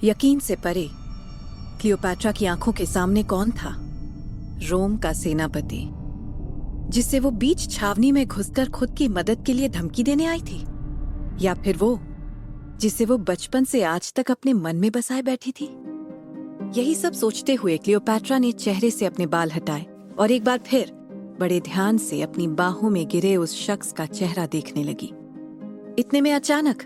यकीन से परे क्लियोपैट्रा की आंखों के सामने कौन था? रोम का सेनापति, जिससे वो बीच छावनी में घुसकर खुद की मदद के लिए धमकी देने आई थी, या फिर वो जिसे वो बचपन से आज तक अपने मन में बसाए बैठी थी? यही सब सोचते हुए क्लियोपैट्रा ने चेहरे से अपने बाल हटाए और एक बार फिर बड़े ध्यान से अपनी बाहों में गिरे उस शख्स का चेहरा देखने लगी। इतने में अचानक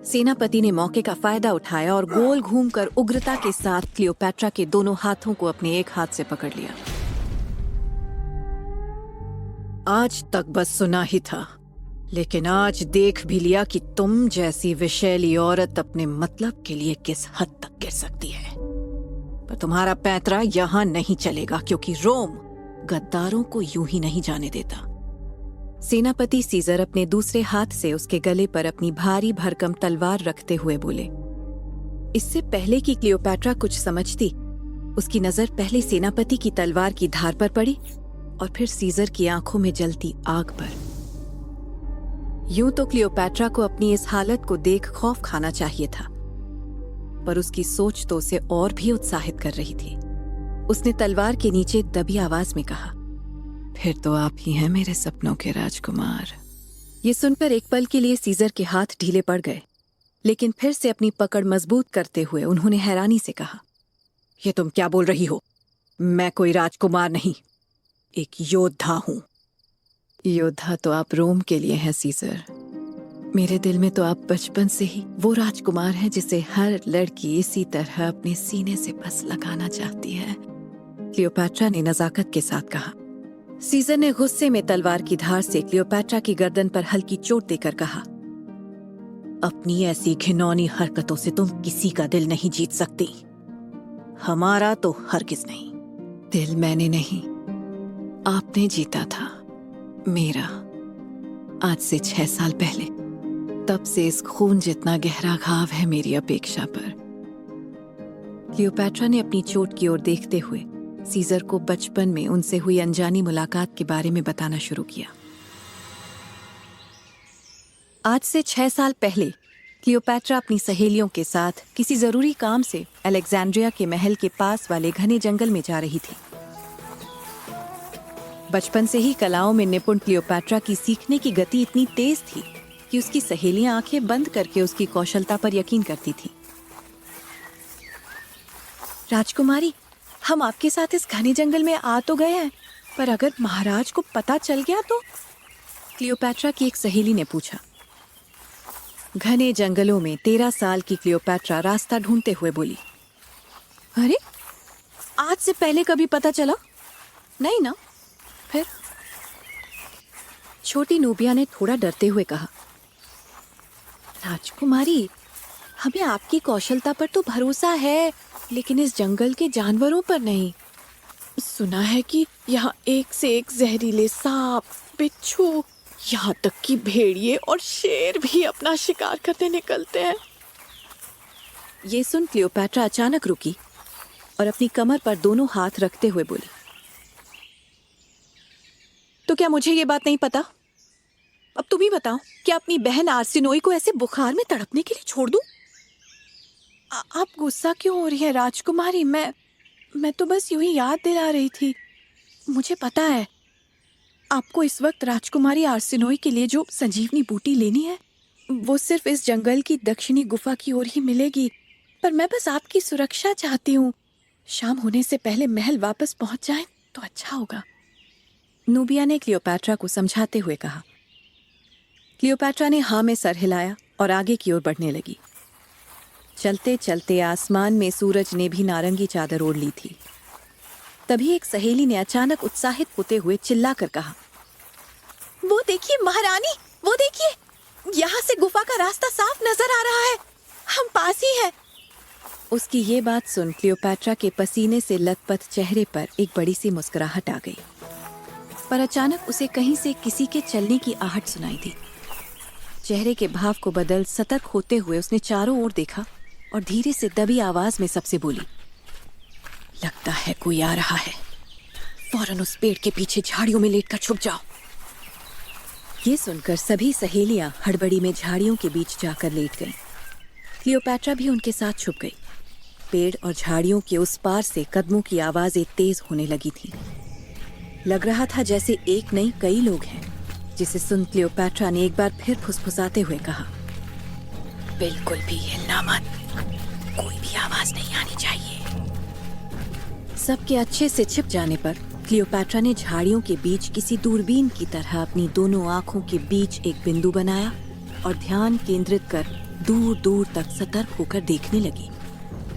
सेनापति ने मौके का फायदा उठाया और गोल घूमकर उग्रता के साथ क्लियोपैट्रा के दोनों हाथों को अपने एक हाथ से पकड़ लिया। आज तक बस सुना ही था, लेकिन आज देख भी लिया कि तुम जैसी विषैली औरत अपने मतलब के लिए किस हद तक गिर सकती है। पर तुम्हारा पैंतरा यहां नहीं चलेगा, क्योंकि रोम गद्दारों को यूं ही नहीं जाने देता। सेनापति सीजर अपने दूसरे हाथ से उसके गले पर अपनी भारी भरकम तलवार रखते हुए बोले। इससे पहले कि क्लियोपैट्रा कुछ समझती, उसकी नजर पहले सेनापति की तलवार की धार पर पड़ी और फिर सीजर की आंखों में जलती आग पर। यूं तो क्लियोपैट्रा को अपनी इस हालत को देख खौफ खाना चाहिए था, पर उसकी सोच तो उसे और भी उत्साहित कर रही थी। उसने तलवार के नीचे दबी आवाज में कहा, फिर तो आप ही हैं मेरे सपनों के राजकुमार। ये सुनकर एक पल के लिए सीजर के हाथ ढीले पड़ गए, लेकिन फिर से अपनी पकड़ मजबूत करते हुए उन्होंने हैरानी से कहा, ये तुम क्या बोल रही हो? मैं कोई राजकुमार नहीं, एक योद्धा हूं। योद्धा तो आप रोम के लिए हैं सीजर। मेरे दिल में तो आप बचपन से ही वो राजकुमार हैं जिसे हर लड़की इसी तरह अपने सीने से बस लगाना चाहती है, क्लियोपैट्रा ने नजाकत के साथ कहा। सीजर ने गुस्से में तलवार की धार से क्लियोपैट्रा की गर्दन पर हल्की चोट देकर कहा, अपनी ऐसी घिनौनी हरकतों से तुम किसी का दिल नहीं जीत सकती, हमारा तो हरगिज नहीं। दिल मैंने नहीं, आपने जीता था, मेरा, आज से 6 साल पहले। तब से इस खून जितना गहरा घाव है मेरी अपेक्षा पर। क्लियोपैट्रा ने अपनी चोट की ओर देखते हुए सीजर को बचपन में उनसे हुई अनजानी मुलाकात के बारे में बताना शुरू किया। आज से 6 साल पहले क्लियोपैट्रा अपनी सहेलियों के साथ किसी जरूरी काम से अलेक्जेंड्रिया के महल के पास वाले घने जंगल में जा रही थी। बचपन से ही कलाओं में निपुण क्लियोपैट्रा की सीखने की गति इतनी तेज थी कि उसकी सहेलियां आंखें बंद करके उसकी कौशलता पर यकीन करती थी। राजकुमारी, हम आपके साथ इस घने जंगल में आ तो गए हैं, पर अगर महाराज को पता चल गया तो? क्लियोपैट्रा की एक सहेली ने पूछा। घने जंगलों में 13 साल की क्लियोपैट्रा रास्ता ढूंढते हुए बोली, अरे, आज से पहले कभी पता चला नहीं ना? फिर छोटी नूबिया ने थोड़ा डरते हुए कहा, राजकुमारी, हमें आपकी कौशलता पर तो भरोसा है, लेकिन इस जंगल के जानवरों पर नहीं। सुना है कि यहाँ एक से एक जहरीले सांप, बिच्छू, यहाँ तक कि भेड़िए और शेर भी अपना शिकार करने निकलते हैं। ये सुन क्लियोपैट्रा अचानक रुकी और अपनी कमर पर दोनों हाथ रखते हुए बोली, तो क्या मुझे ये बात नहीं पता? अब तुम ही बताओ, क्या अपनी बहन आर्सेनोई को ऐसे बुखार में तड़पने के लिए छोड़ दूं? आप गुस्सा क्यों हो रही है राजकुमारी? मैं तो बस यूं ही याद दिला रही थी। मुझे पता है आपको इस वक्त राजकुमारी आर्सेनोई के लिए जो संजीवनी बूटी लेनी है, वो सिर्फ इस जंगल की दक्षिणी गुफा की ओर ही मिलेगी। पर मैं बस आपकी सुरक्षा चाहती हूँ। शाम होने से पहले महल वापस पहुंच जाएं तो अच्छा होगा। नूबिया ने क्लियोपैट्रा को समझाते हुए कहा। क्लियोपैट्रा ने हाँ में सर हिलाया और आगे की ओर बढ़ने लगी। चलते चलते आसमान में सूरज ने भी नारंगी चादर ओढ़ ली थी। तभी एक सहेली ने अचानक उत्साहित होते हुए चिल्लाकर कहा, वो देखिए महारानी, वो देखिए, यहाँ से गुफा का रास्ता साफ नजर आ रहा है, हम पास ही हैं। उसकी ये बात सुन क्लियोपैट्रा के पसीने से लथपथ चेहरे पर एक बड़ी सी मुस्कुराहट आ गई, पर अचानक उसे कहीं से किसी के चलने की आहट सुनाई दी। चेहरे के भाव को बदल सतर्क होते हुए उसने चारों ओर देखा और धीरे से दबी आवाज में सबसे बोली, लगता है कोई आ रहा है, फौरन उस पेड़ के पीछे झाड़ियों में लेटकर छुप जाओ। ये सुनकर सभी सहेलियां हड़बड़ी में झाड़ियों के बीच जाकर लेट गईं। क्लियोपैट्रा भी उनके साथ छुप गई। पेड़ और झाड़ियों के उस पार से कदमों की आवाजें तेज होने लगी थीं। लग रहा था जैसे एक नहीं कई लोग हैं, जिसे सुन क्लियोपैट्रा ने एक बार फिर फुसफुसाते हुए कहा, बिल्कुल भी हिलना मत, कोई भी आवाज नहीं आनी चाहिए। सबके अच्छे से छिप जाने पर क्लियोपैट्रा ने झाड़ियों के बीच किसी दूरबीन की तरह अपनी दोनों आंखों के बीच एक बिंदु बनाया और ध्यान केंद्रित कर दूर दूर तक सतर्क होकर देखने लगी।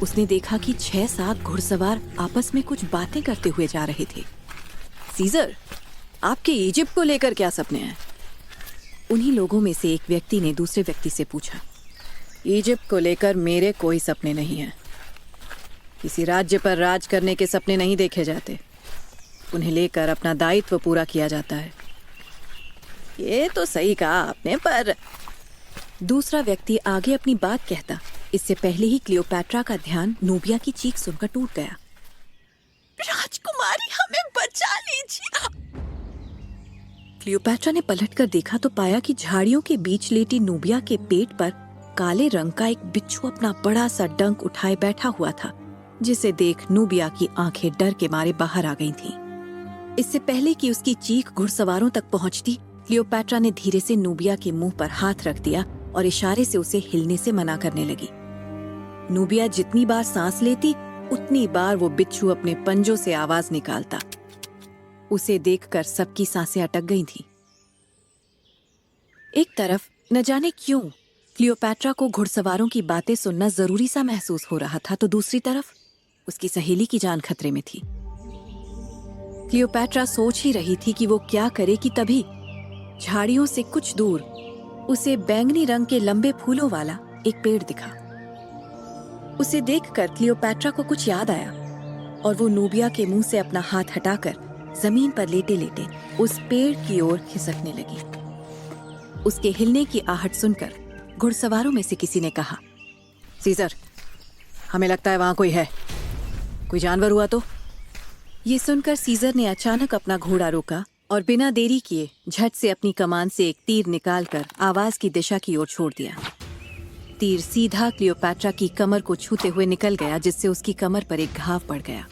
उसने देखा कि 6-7 घुड़सवार आपस में कुछ बातें करते हुए जा रहे थे। सीजर, आपके इजिप्ट को लेकर क्या सपने हैं? उन्हीं लोगों में से एक व्यक्ति ने दूसरे व्यक्ति से पूछा। इजिप्ट को लेकर मेरे कोई सपने नहीं हैं। किसी राज्य पर राज करने के सपने नहीं देखे जाते, उन्हें लेकर अपना दायित्व पूरा किया जाता है। ये तो सही कहा आपने, पर दूसरा व्यक्ति आगे अपनी बात कहता, इससे पहले ही क्लियोपैट्रा का ध्यान नूबिया की चीख सुनकर टूट गया। राजकुमारी, हमें बचा लीजिए। क्लियोपैट्रा ने पलटकर देखा तो पाया कि झाड़ियों के बीच लेटी नूबिया के पेट पर काले रंग का एक बिच्छू अपना बड़ा सा डंक उठाए बैठा हुआ था, जिसे देख नूबिया की आंखें डर के मारे बाहर आ गई थीं। इससे पहले कि उसकी चीख घुड़सवारों तक पहुंचती, क्लियोपैट्रा ने धीरे से नूबिया के मुंह पर हाथ रख दिया और इशारे से उसे हिलने से मना करने लगी। नूबिया जितनी बार सांस लेती, उतनी बार वो बिच्छू अपने पंजों से आवाज निकालता। उसे देखकर सबकी सांसें अटक गई थीं। एक तरफ न जाने क्यों क्लियोपैट्रा को घुड़सवारों की बातें सुनना जरूरी सा महसूस हो रहा था, तो दूसरी तरफ उसकी सहेली की जान खतरे में थी। क्लियोपैट्रा सोच ही रही थी कि वो क्या करे कि तभी झाड़ियों से कुछ दूर उसे बैंगनी रंग के लंबे फूलों वाला एक पेड़ दिखा। उसे देखकर क्लियोपैट्रा को कुछ याद आया और वो नूबिया के मुंह से अपना हाथ हटाकर जमीन पर लेटे लेटे उस पेड़ की ओर खिसकने लगी। उसके हिलने की आहट सुनकर घुड़सवारों में से किसी ने कहा, सीजर, हमें लगता है वहां कोई है। कोई जानवर हुआ तो? ये सुनकर सीजर ने अचानक अपना घोड़ा रोका और बिना देरी किए झट से अपनी कमान से एक तीर निकालकर आवाज की दिशा की ओर छोड़ दिया। तीर सीधा क्लियोपैट्रा की कमर को छूते हुए निकल गया, जिससे उसकी कमर पर एक घाव पड़ गया।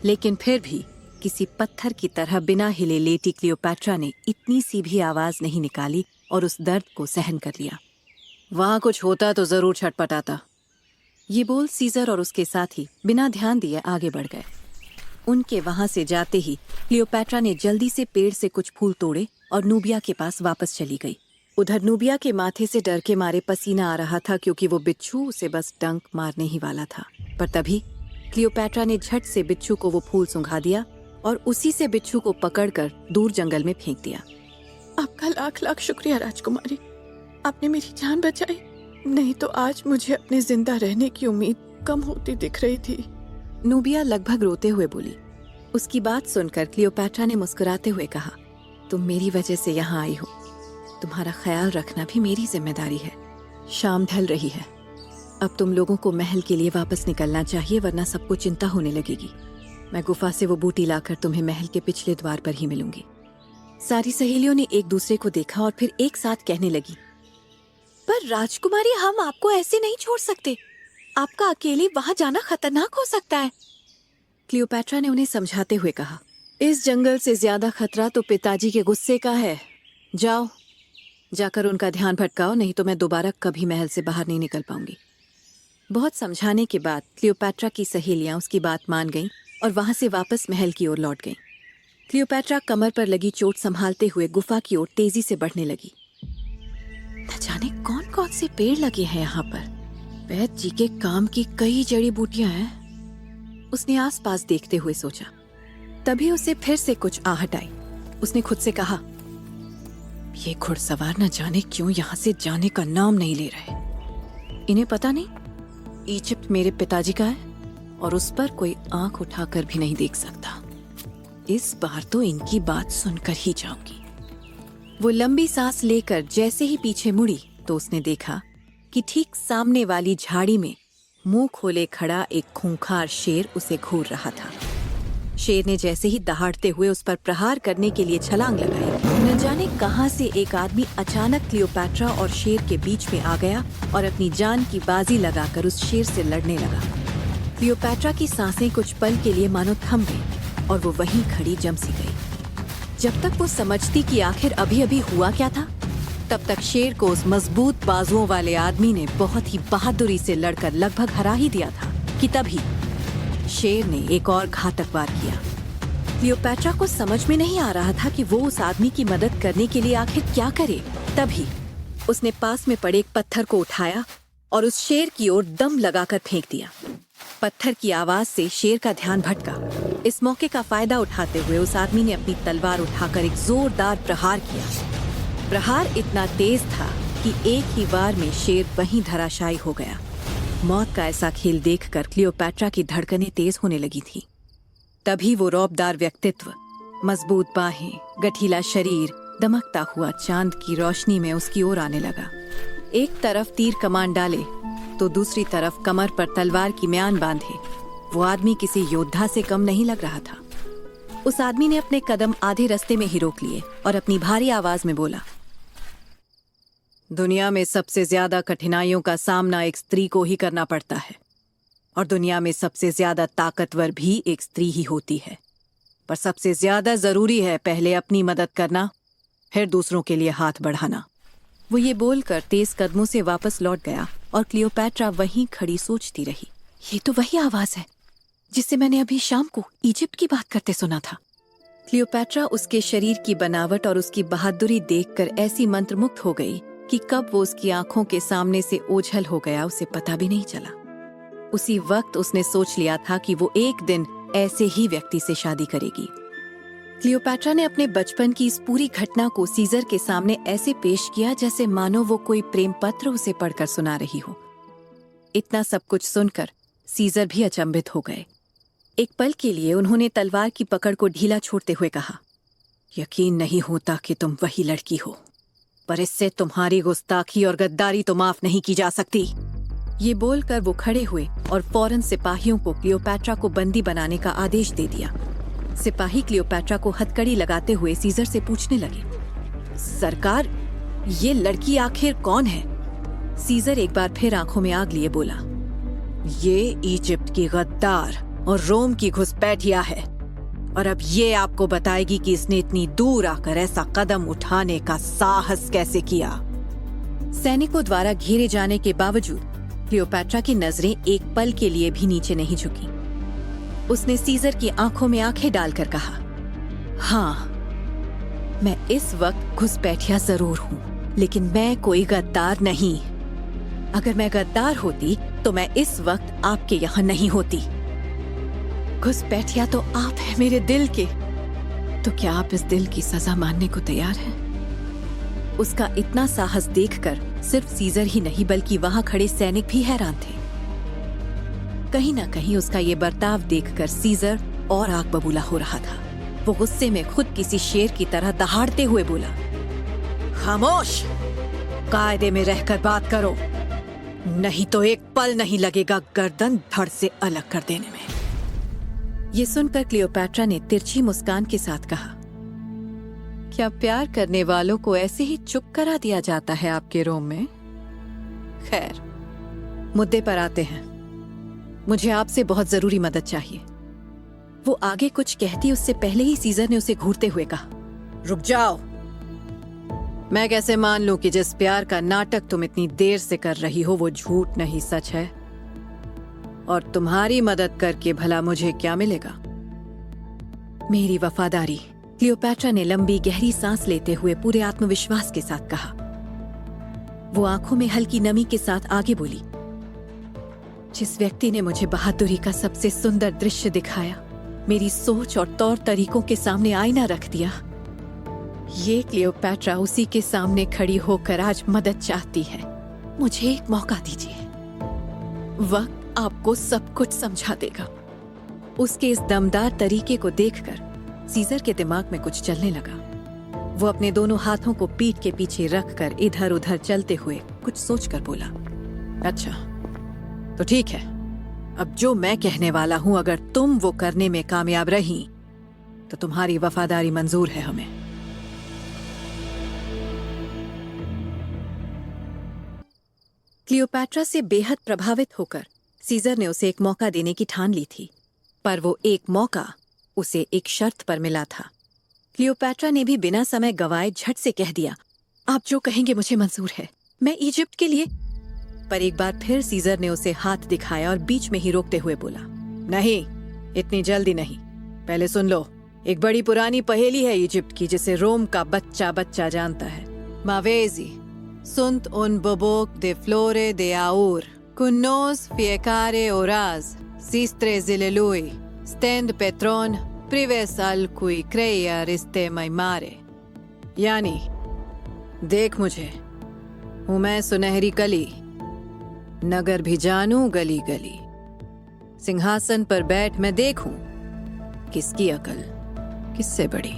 लेकिन फिर भी किसी पत्थर की तरह बिना हिले लेटी क्लियोपैट्रा ने इतनी सी भी आवाज नहीं निकाली और उस दर्द को सहन कर लिया। वहां कुछ होता तो जरूर छटपटाता। ये बोल सीजर और उसके साथी बिना ध्यान दिए आगे बढ़ गए। उनके वहां से जाते ही क्लियोपैट्रा ने जल्दी से पेड़ से कुछ फूल तोड़े और नूबिया के पास वापस चली गई। उधर नूबिया के माथे से डर के मारे पसीना आ रहा था, क्योंकि वो बिच्छू उसे बस डंक मारने ही वाला था। पर तभी क्लियोपैट्रा ने झट से बिच्छू को वो फूल सुंघा दिया और उसी से बिच्छू को पकड़कर दूर जंगल में फेंक दिया। आपका लाख लाख शुक्रिया राजकुमारी, आपने मेरी जान बचाई, नहीं तो आज मुझे अपने जिंदा रहने की उम्मीद कम होती दिख रही थी। नूबिया लगभग रोते हुए बोली। उसकी बात सुनकर क्लियोपैट्रा ने मुस्कुराते हुए कहा, तुम मेरी वजह से यहाँ आई हो, तुम्हारा ख्याल रखना भी मेरी जिम्मेदारी है। शाम ढल रही है, अब तुम लोगों को महल के लिए वापस निकलना चाहिए, वरना सबको चिंता होने लगेगी। मैं गुफा से वो बूटी लाकर तुम्हें महल के पिछले द्वार पर ही मिलूंगी। सारी सहेलियों ने एक दूसरे को देखा और फिर एक साथ कहने लगी, पर राजकुमारी, हम आपको ऐसे नहीं छोड़ सकते, आपका अकेले वहां जाना खतरनाक हो सकता है। क्लियोपैट्रा ने उन्हें समझाते हुए कहा, इस जंगल से ज्यादा खतरा तो पिताजी के गुस्से का है। जाओ, जाकर उनका ध्यान भटकाओ, नहीं तो मैं दोबारा कभी महल से बाहर नहीं निकल पाऊंगी। बहुत समझाने के बाद क्लियोपैट्रा की सहेलियां उसकी बात मान गईं और वहां से वापस महल की ओर लौट गईं। क्लियोपैट्रा कमर पर लगी चोट संभालते हुए गुफा की ओर तेजी से बढ़ने लगी। न जाने कौन कौन से पेड़ लगे हैं यहाँ पर, वैद्य जी के काम की कई जड़ी बूटियां हैं। उसने आसपास देखते हुए सोचा। तभी उसे फिर से कुछ आहट आई। उसने खुद से कहा, ये घुड़सवार न जाने क्यों यहाँ से जाने का नाम नहीं ले रहे। इन्हें पता नहीं इजिप्ट मेरे पिताजी का है और उस पर कोई आंख उठाकर भी नहीं देख सकता। इस बार तो इनकी बात सुनकर ही जाऊंगी। वो लंबी सांस लेकर जैसे ही पीछे मुड़ी तो उसने देखा कि ठीक सामने वाली झाड़ी में मुंह खोले खड़ा एक खूंखार शेर उसे घूर रहा था। शेर ने जैसे ही दहाड़ते हुए उस पर प्रहार करने के लिए छलांग लगाई, न जाने कहां से एक आदमी अचानक क्लियोपैट्रा और शेर के बीच में आ गया और अपनी जान की बाजी लगाकर उस शेर से लड़ने लगा। क्लियोपैट्रा की सांसें कुछ पल के लिए मानो थम गई और वो वहीं खड़ी जम सी गई। जब तक वो समझती कि आखिर अभी अभी हुआ क्या था, तब तक शेर को उस मजबूत बाजुओं वाले आदमी ने बहुत ही बहादुरी से लड़कर लगभग हरा ही दिया था कि तभी शेर ने एक और घातक वार किया। क्लियोपैट्रा को समझ में नहीं आ रहा था कि वो उस आदमी की मदद करने के लिए आखिर क्या करे। तभी उसने पास में पड़े एक पत्थर को उठाया और उस शेर की ओर दम लगाकर फेंक दिया। पत्थर की आवाज से शेर का ध्यान भटका। इस मौके का फायदा उठाते हुए उस आदमी ने अपनी तलवार उठाकर एक जोरदार प्रहार किया। प्रहार इतना तेज था कि एक ही वार में शेर वहीं धराशायी हो गया। मौत का ऐसा खेल देखकर क्लियोपैट्रा की धड़कनें तेज होने लगी थी। तभी वो रौबदार व्यक्तित्व, मजबूत बाहें, गठीला शरीर दमकता हुआ चांद की रोशनी में उसकी ओर आने लगा। एक तरफ तीर कमान डाले तो दूसरी तरफ कमर पर तलवार की म्यान बांधे वो आदमी किसी योद्धा से कम नहीं लग रहा था। उस आदमी ने अपने कदम आधे रास्ते में ही रोक लिए और अपनी भारी आवाज में बोला, दुनिया में सबसे ज्यादा कठिनाइयों का सामना एक स्त्री को ही करना पड़ता है और दुनिया में सबसे ज्यादा ताकतवर भी एक स्त्री ही होती है, पर सबसे ज्यादा जरूरी है पहले अपनी मदद करना, फिर दूसरों के लिए हाथ बढ़ाना। वो ये बोलकर तेज कदमों से वापस लौट गया और क्लियोपैट्रा वहीं खड़ी सोचती रही। ये तो वही आवाज है जिससे मैंने अभी शाम को इजिप्ट की बात करते सुना था। क्लियोपैट्रा उसके शरीर की बनावट और उसकी बहादुरी देखकर ऐसी मंत्रमुग्ध हो गई कि कब वो उसकी आंखों के सामने से ओझल हो गया उसे पता भी नहीं चला। उसी वक्त उसने सोच लिया था कि वो एक दिन ऐसे ही व्यक्ति से शादी करेगी। क्लियोपैट्रा ने अपने बचपन की इस पूरी घटना को सीजर के सामने ऐसे पेश किया जैसे मानो वो कोई प्रेम पत्र उसे पढ़कर सुना रही हो। इतना सब कुछ सुनकर सीजर भी अचंभित हो गए। एक पल के लिए उन्होंने तलवार की पकड़ को ढीला छोड़ते हुए कहा, यकीन नहीं होता कि तुम वही लड़की हो, पर इससे तुम्हारी गुस्ताखी और गद्दारी तो माफ नहीं की जा सकती। ये बोलकर वो खड़े हुए और फौरन सिपाहियों को क्लियोपैट्रा को बंदी बनाने का आदेश दे दिया। सिपाही क्लियोपैट्रा को हथकड़ी लगाते हुए सीजर से पूछने लगे, सरकार, ये लड़की आखिर कौन है? सीजर एक बार फिर आंखों में आग लिए बोला, ये इजिप्ट की गद्दार और रोम की घुसपैठिया है और अब ये आपको बताएगी कि इसने इतनी दूर आकर ऐसा कदम उठाने का साहस कैसे किया। सैनिकों द्वारा घेरे जाने के बावजूद क्लियोपैट्रा की नजरें एक पल के लिए भी नीचे नहीं झुकी। उसने सीजर की आंखों में आंखें डालकर कहा, हाँ, मैं इस वक्त घुसपैठिया जरूर हूँ, लेकिन मैं कोई गद्दार नहीं। अगर मैं गद्दार होती तो मैं इस वक्त आपके यहाँ नहीं होती। घुसपैठिया तो आप हैं मेरे दिल के, तो क्या आप इस दिल की सजा मानने को तैयार हैं? उसका इतना साहस देखकर सिर्फ सीजर ही नहीं बल्कि वहां खड़े सैनिक भी हैरान थे। कहीं ना कहीं उसका ये बर्ताव देखकर सीजर और आग बबूला हो रहा था। वो गुस्से में खुद किसी शेर की तरह दहाड़ते हुए बोला, खामोश, कायदे में रहकर बात करो, नहीं तो एक पल नहीं लगेगा गर्दन धड़ से अलग कर देने में। ये सुनकर क्लियोपैट्रा ने तिरछी मुस्कान के साथ कहा, क्या प्यार करने वालों को ऐसे ही चुप करा दिया जाता है आपके रोम में? खैर, मुद्दे पर आते हैं। मुझे आपसे बहुत जरूरी मदद चाहिए। वो आगे कुछ कहती उससे पहले ही सीजर ने उसे घूरते हुए कहा, रुक जाओ। मैं कैसे मान लूं कि जिस प्यार का नाटक तुम इतनी देर से कर रही हो वो झूठ नहीं सच है? और तुम्हारी मदद करके भला मुझे क्या मिलेगा? मेरी वफादारी, क्लियोपैट्रा ने लंबी गहरी सांस लेते हुए पूरे आत्मविश्वास के साथ कहा। वो आंखों में हल्की नमी के साथ आगे बोली, जिस व्यक्ति ने मुझे बहादुरी का सबसे सुंदर दृश्य दिखाया, मेरी सोच और तौर तरीकों के सामने आईना रख दिया, ये क्लियोपैट्रा उसी के सामने खड़ी होकर आज मदद चाहती है। मुझे एक मौका दीजिए, वक्त आपको सब कुछ समझा देगा। उसके इस दमदार तरीके को देखकर सीजर के दिमाग में कुछ चलने लगा। वो अपने दोनों हाथों को पीठ के पीछे रखकर इधर उधर चलते हुए कुछ सोचकर बोला, अच्छा तो ठीक है, अब जो मैं कहने वाला हूं अगर तुम वो करने में कामयाब रही तो तुम्हारी वफादारी मंजूर है हमें। क्लियोपैट्रा से बेहद प्रभावित होकर सीजर ने उसे एक मौका देने की ठान ली थी, पर वो एक मौका उसे एक शर्त पर मिला था। क्लियोपैट्रा ने भी बिना समय गवाए झट से कह दिया, आप जो कहेंगे मुझे मंजूर है, मैं इजिप्ट के लिए। पर एक बार फिर सीजर ने उसे हाथ दिखाया और बीच में ही रोकते हुए बोला, नहीं, इतनी जल्दी नहीं, पहले सुन लो। एक बड़ी पुरानी पहेली है इजिप्ट की, जिसे रोम का बच्चा बच्चा जानता है। मावेजी sunt un boboc de flore de aur, cunos fiecare oraz, sistre zilelui, stend petron, prives al cui creia riste mai mare। यानी, देख मुझे, हूं मैं सुनहरी कली, नगर भी जानू गली गली, सिंहासन पर बैठ मैं देखूं, किसकी अकल किससे बड़ी।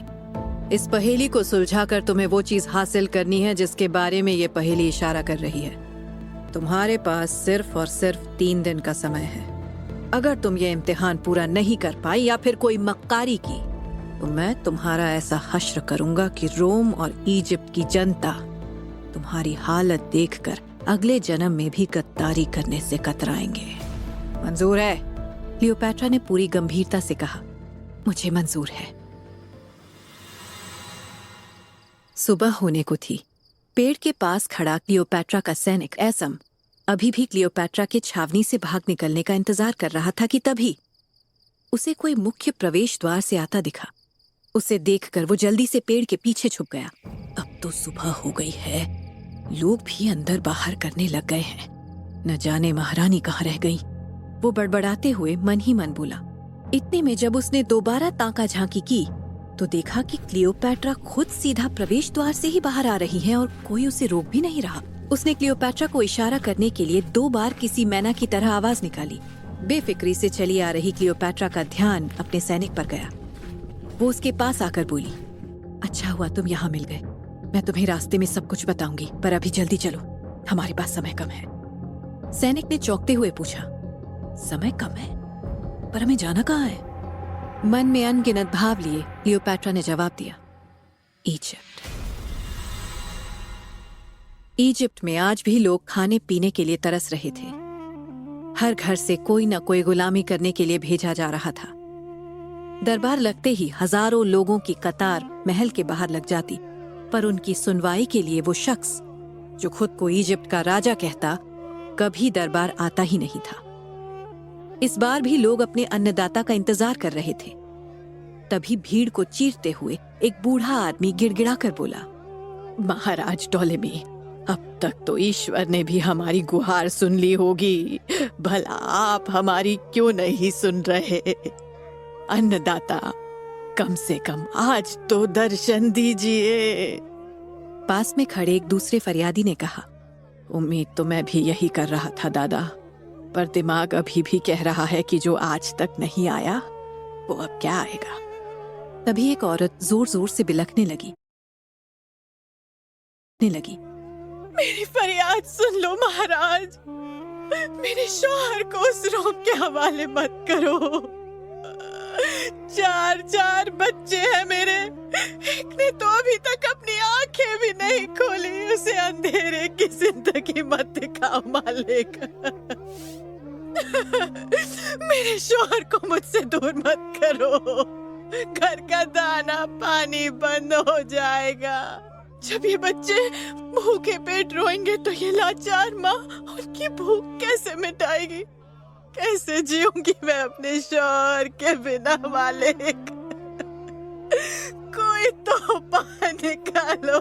इस पहेली को सुलझाकर तुम्हें वो चीज हासिल करनी है जिसके बारे में ये पहेली इशारा कर रही है। तुम्हारे पास सिर्फ और सिर्फ 3 दिन का समय है। अगर तुम ये इम्तिहान पूरा नहीं कर पाई या फिर कोई मक्कारी की, तो मैं तुम्हारा ऐसा हश्र करूंगा कि रोम और इजिप्ट की जनता तुम्हारी हालत देखकर अगले जन्म में भी गद्दारी करने से कतराएंगे। मंजूर है? क्लियोपैट्रा ने पूरी गंभीरता से कहा, मुझे मंजूर है। सुबह होने को थी। पेड़ के पास खड़ा क्लियोपैट्रा का सैनिक एसम अभी भी क्लियोपैट्रा के छावनी से भाग निकलने का इंतजार कर रहा था कि तभी उसे कोई मुख्य प्रवेश द्वार से आता दिखा। उसे देखकर वो जल्दी से पेड़ के पीछे छुप गया। अब तो सुबह हो गई है, लोग भी अंदर बाहर करने लग गए हैं, न जाने महारानी कहाँ रह गई। वो बड़बड़ाते हुए मन ही मन बोला। इतने में जब उसने दोबारा ताका झांकी की तो देखा कि क्लियोपैट्रा खुद सीधा प्रवेश द्वार से ही बाहर आ रही है और कोई उसे रोक भी नहीं रहा। उसने क्लियोपैट्रा को इशारा करने के लिए 2 बार किसी मैना की तरह आवाज निकाली। बेफिक्री से चली आ रही क्लियोपैट्रा का ध्यान अपने सैनिक पर गया। वो उसके पास आकर बोली, अच्छा हुआ तुम यहाँ मिल गए। मैं तुम्हें रास्ते में सब कुछ बताऊंगी, पर अभी जल्दी चलो, हमारे पास समय कम है। सैनिक ने चौंकते हुए पूछा, समय कम है? पर हमें जाना कहाँ है? मन में अनगिनत भाव लिए क्लियोपैट्रा ने जवाब दिया, इजिप्ट। इजिप्ट में आज भी लोग खाने पीने के लिए तरस रहे थे। हर घर से कोई न कोई गुलामी करने के लिए भेजा जा रहा था। दरबार लगते ही हजारों लोगों की कतार महल के बाहर लग जाती, पर उनकी सुनवाई के लिए वो शख्स जो खुद को इजिप्ट का राजा कहता, कभी दरबार आता ही नहीं था। इस बार भी लोग अपने अन्नदाता का इंतजार कर रहे थे। तभी भीड़ को चीरते हुए एक बूढ़ा आदमी गिड़गिड़ा कर बोला, महाराज टॉलेमी, अब तक तो ईश्वर ने भी हमारी गुहार सुन ली होगी, भला आप हमारी क्यों नहीं सुन रहे? अन्नदाता, कम से कम आज तो दर्शन दीजिए। पास में खड़े एक दूसरे फरियादी ने कहा, उम्मीद तो मैं भी यही कर रहा था दादा, पर दिमाग अभी भी कह रहा है कि जो आज तक नहीं आया वो अब क्या आएगा। तभी एक औरत जोर जोर से बिलखने लगी। मेरी फरियाद सुन लो महाराज, मेरे शौहर को उस रोग के हवाले मत करो। 4 बच्चे हैं मेरे, एक ने तो अभी तक अपनी आंखें भी नहीं खोली। उसे अंधेरे की जिंदगी मत दिखाओ मालिक। मेरे शौहर को मुझसे दूर मत करो, घर का दाना पानी बंद हो जाएगा। जब ये बच्चे भूखे पेट रोएंगे तो ये लाचार माँ उनकी भूख कैसे मिटाएगी? कैसे जीऊंगी मैं अपने शौहर के बिना मालिक? कोई तोहफा निकालो।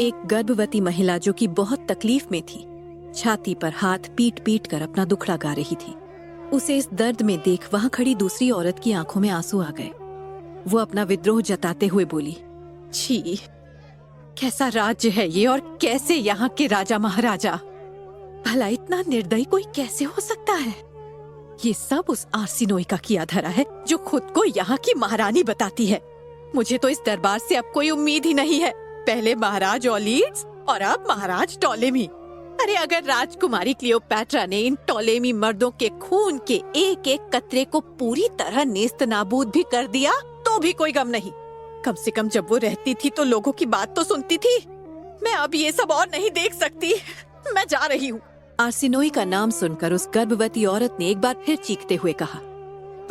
एक गर्भवती महिला जो कि बहुत तकलीफ में थी, छाती पर हाथ पीट पीट कर अपना दुखड़ा गा रही थी। उसे इस दर्द में देख वहां खड़ी दूसरी औरत की आंखों में आंसू आ गए। वो अपना विद्रोह जताते हुए बोली, छी, कैसा राज्य है ये और कैसे यहाँ के राजा महाराजा? भला इतना निर्दयी कोई कैसे हो सकता है? ये सब उस आर्सिनोई का किया धरा है जो खुद को यहाँ की महारानी बताती है। मुझे तो इस दरबार से अब कोई उम्मीद ही नहीं है। पहले महाराज ओलीड्स और अब महाराज टॉलेमी। अरे अगर राजकुमारी क्लियोपैट्रा ने इन टॉलेमी मर्दों के खून के एक एक कतरे को पूरी तरह नेस्त नाबूद भी कर दिया तो भी कोई गम नहीं। कम से कम जब वो रहती थी तो लोगों की बात तो सुनती थी। मैं अब ये सब और नहीं देख सकती। मैं जा रही हूँ। आर्सेनोई का नाम सुनकर उस गर्भवती औरत ने एक बार फिर चीखते हुए कहा,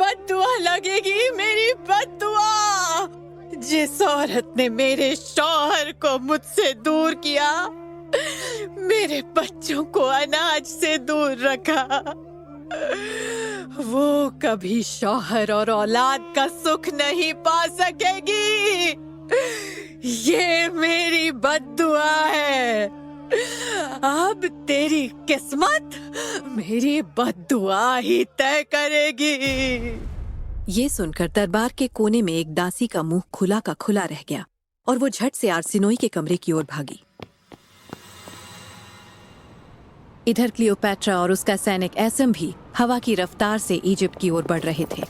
बद्दुआ लगेगी, मेरी बद्दुआ। जिस औरत ने मेरे शौहर को मुझसे दूर किया, मेरे बच्चों को अनाज से दूर रखा, वो कभी शौहर और औलाद का सुख नहीं पा सकेगी। ये मेरी बद्दुआ है। अब तेरी किस्मत मेरी बद्दुआ ही तय करेगी। ये सुनकर दरबार के कोने में एक दासी का मुंह खुला का खुला रह गया और वो झट से आर्सेनोई के कमरे की ओर भागी। इधर क्लियोपैट्रा और उसका सैनिक एसम भी हवा की रफ्तार से इजिप्ट की ओर बढ़ रहे थे।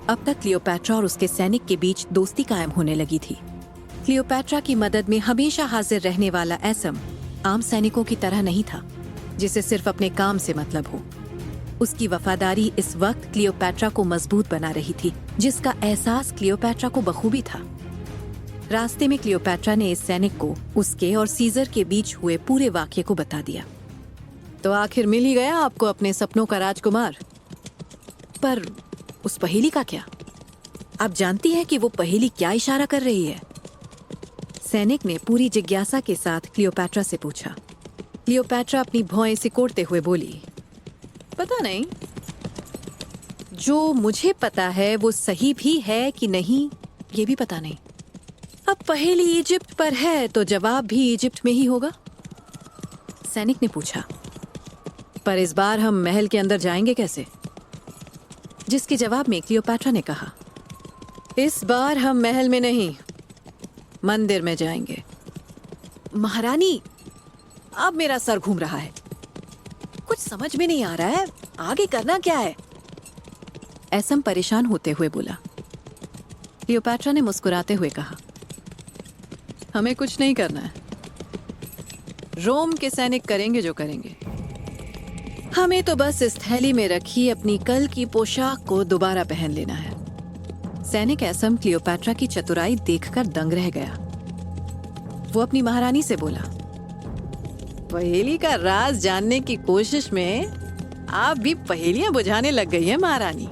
अब तक क्लियोपैट्रा और उसके सैनिक के बीच दोस्ती कायम होने लगी थी। क्लियोपैट्रा की मदद में हमेशा हाजिर रहने वाला एसम आम सैनिकों की तरह नहीं था, जिसे सिर्फ अपने काम से मतलब हो। उसकी वफादारी इस वक्त क्लियोपैट्रा को मजबूत बना रही थी, जिसका एहसास क्लियोपैट्रा को बखूबी था। रास्ते में क्लियोपैट्रा ने इस सैनिक को उसके और सीजर के बीच हुए पूरे वाकये को बता दिया। तो आखिर मिल ही गया आपको अपने सपनों का राजकुमार। पर उस पहेली का क्या? आप जानती हैं कि वो पहेली क्या इशारा कर रही है? सैनिक ने पूरी जिज्ञासा के साथ क्लियोपैट्रा से पूछा। क्लियोपैट्रा अपनी भौएं सिकोड़ते हुए बोली, पता नहीं। जो मुझे पता है वो सही भी है कि नहीं, ये भी पता नहीं। अब पहेली इजिप्ट पर है तो जवाब भी इजिप्ट में ही होगा। सैनिक ने पूछा, पर इस बार हम महल के अंदर जाएंगे कैसे? जिसके जवाब में क्लियोपैट्रा ने कहा, इस बार हम महल में नहीं, मंदिर में जाएंगे। महारानी, अब मेरा सर घूम रहा है, कुछ समझ में नहीं आ रहा है, आगे करना क्या है? एसम परेशान होते हुए बोला। क्लियोपैट्रा ने मुस्कुराते हुए कहा, हमें कुछ नहीं करना है, रोम के सैनिक करेंगे जो करेंगे। हमें तो बस इस थैली में रखी अपनी कल की पोशाक को दोबारा पहन लेना है। सैनिक एसम क्लियोपैट्रा की चतुराई देखकर दंग रह गया। वो अपनी महारानी से बोला, पहेली का राज जानने की कोशिश में आप भी पहेलियां बुझाने लग गई हैं महारानी।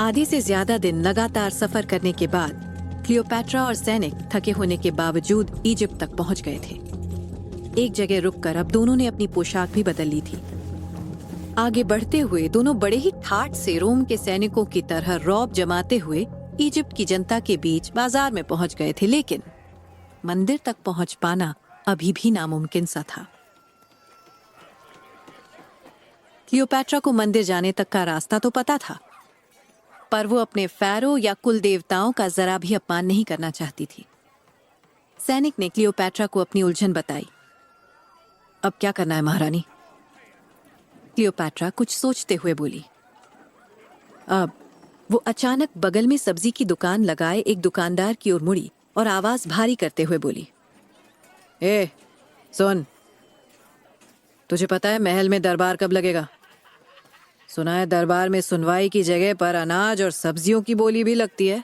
आधे से ज्यादा दिन लगातार सफर करने के बाद क्लियोपैट्रा और सैनिक थके होने के बावजूद इजिप्ट तक पहुंच गए थे। एक जगह रुककर अब दोनों ने अपनी पोशाक भी बदल ली थी। आगे बढ़ते हुए दोनों बड़े ही ठाठ से रोम के सैनिकों की तरह रौब जमाते हुए इजिप्ट की जनता के बीच बाजार में पहुंच गए थे, लेकिन मंदिर तक पहुंच पाना अभी भी नामुमकिन सा था। क्लियोपैट्रा को मंदिर जाने तक का रास्ता तो पता था, पर वो अपने फैरो या कुल देवताओं का जरा भी अपमान नहीं करना चाहती थी। सैनिक ने क्लियोपैट्रा को अपनी उलझन बताई। अब क्या करना है महारानी? क्लियोपैट्रा कुछ सोचते हुए बोली। अब वो अचानक बगल में सब्जी की दुकान लगाए एक दुकानदार की ओर मुड़ी और आवाज भारी करते हुए बोली, ए सुन, तुझे पता है महल में दरबार कब लगेगा? सुना है दरबार में सुनवाई की जगह पर अनाज और सब्जियों की बोली भी लगती है।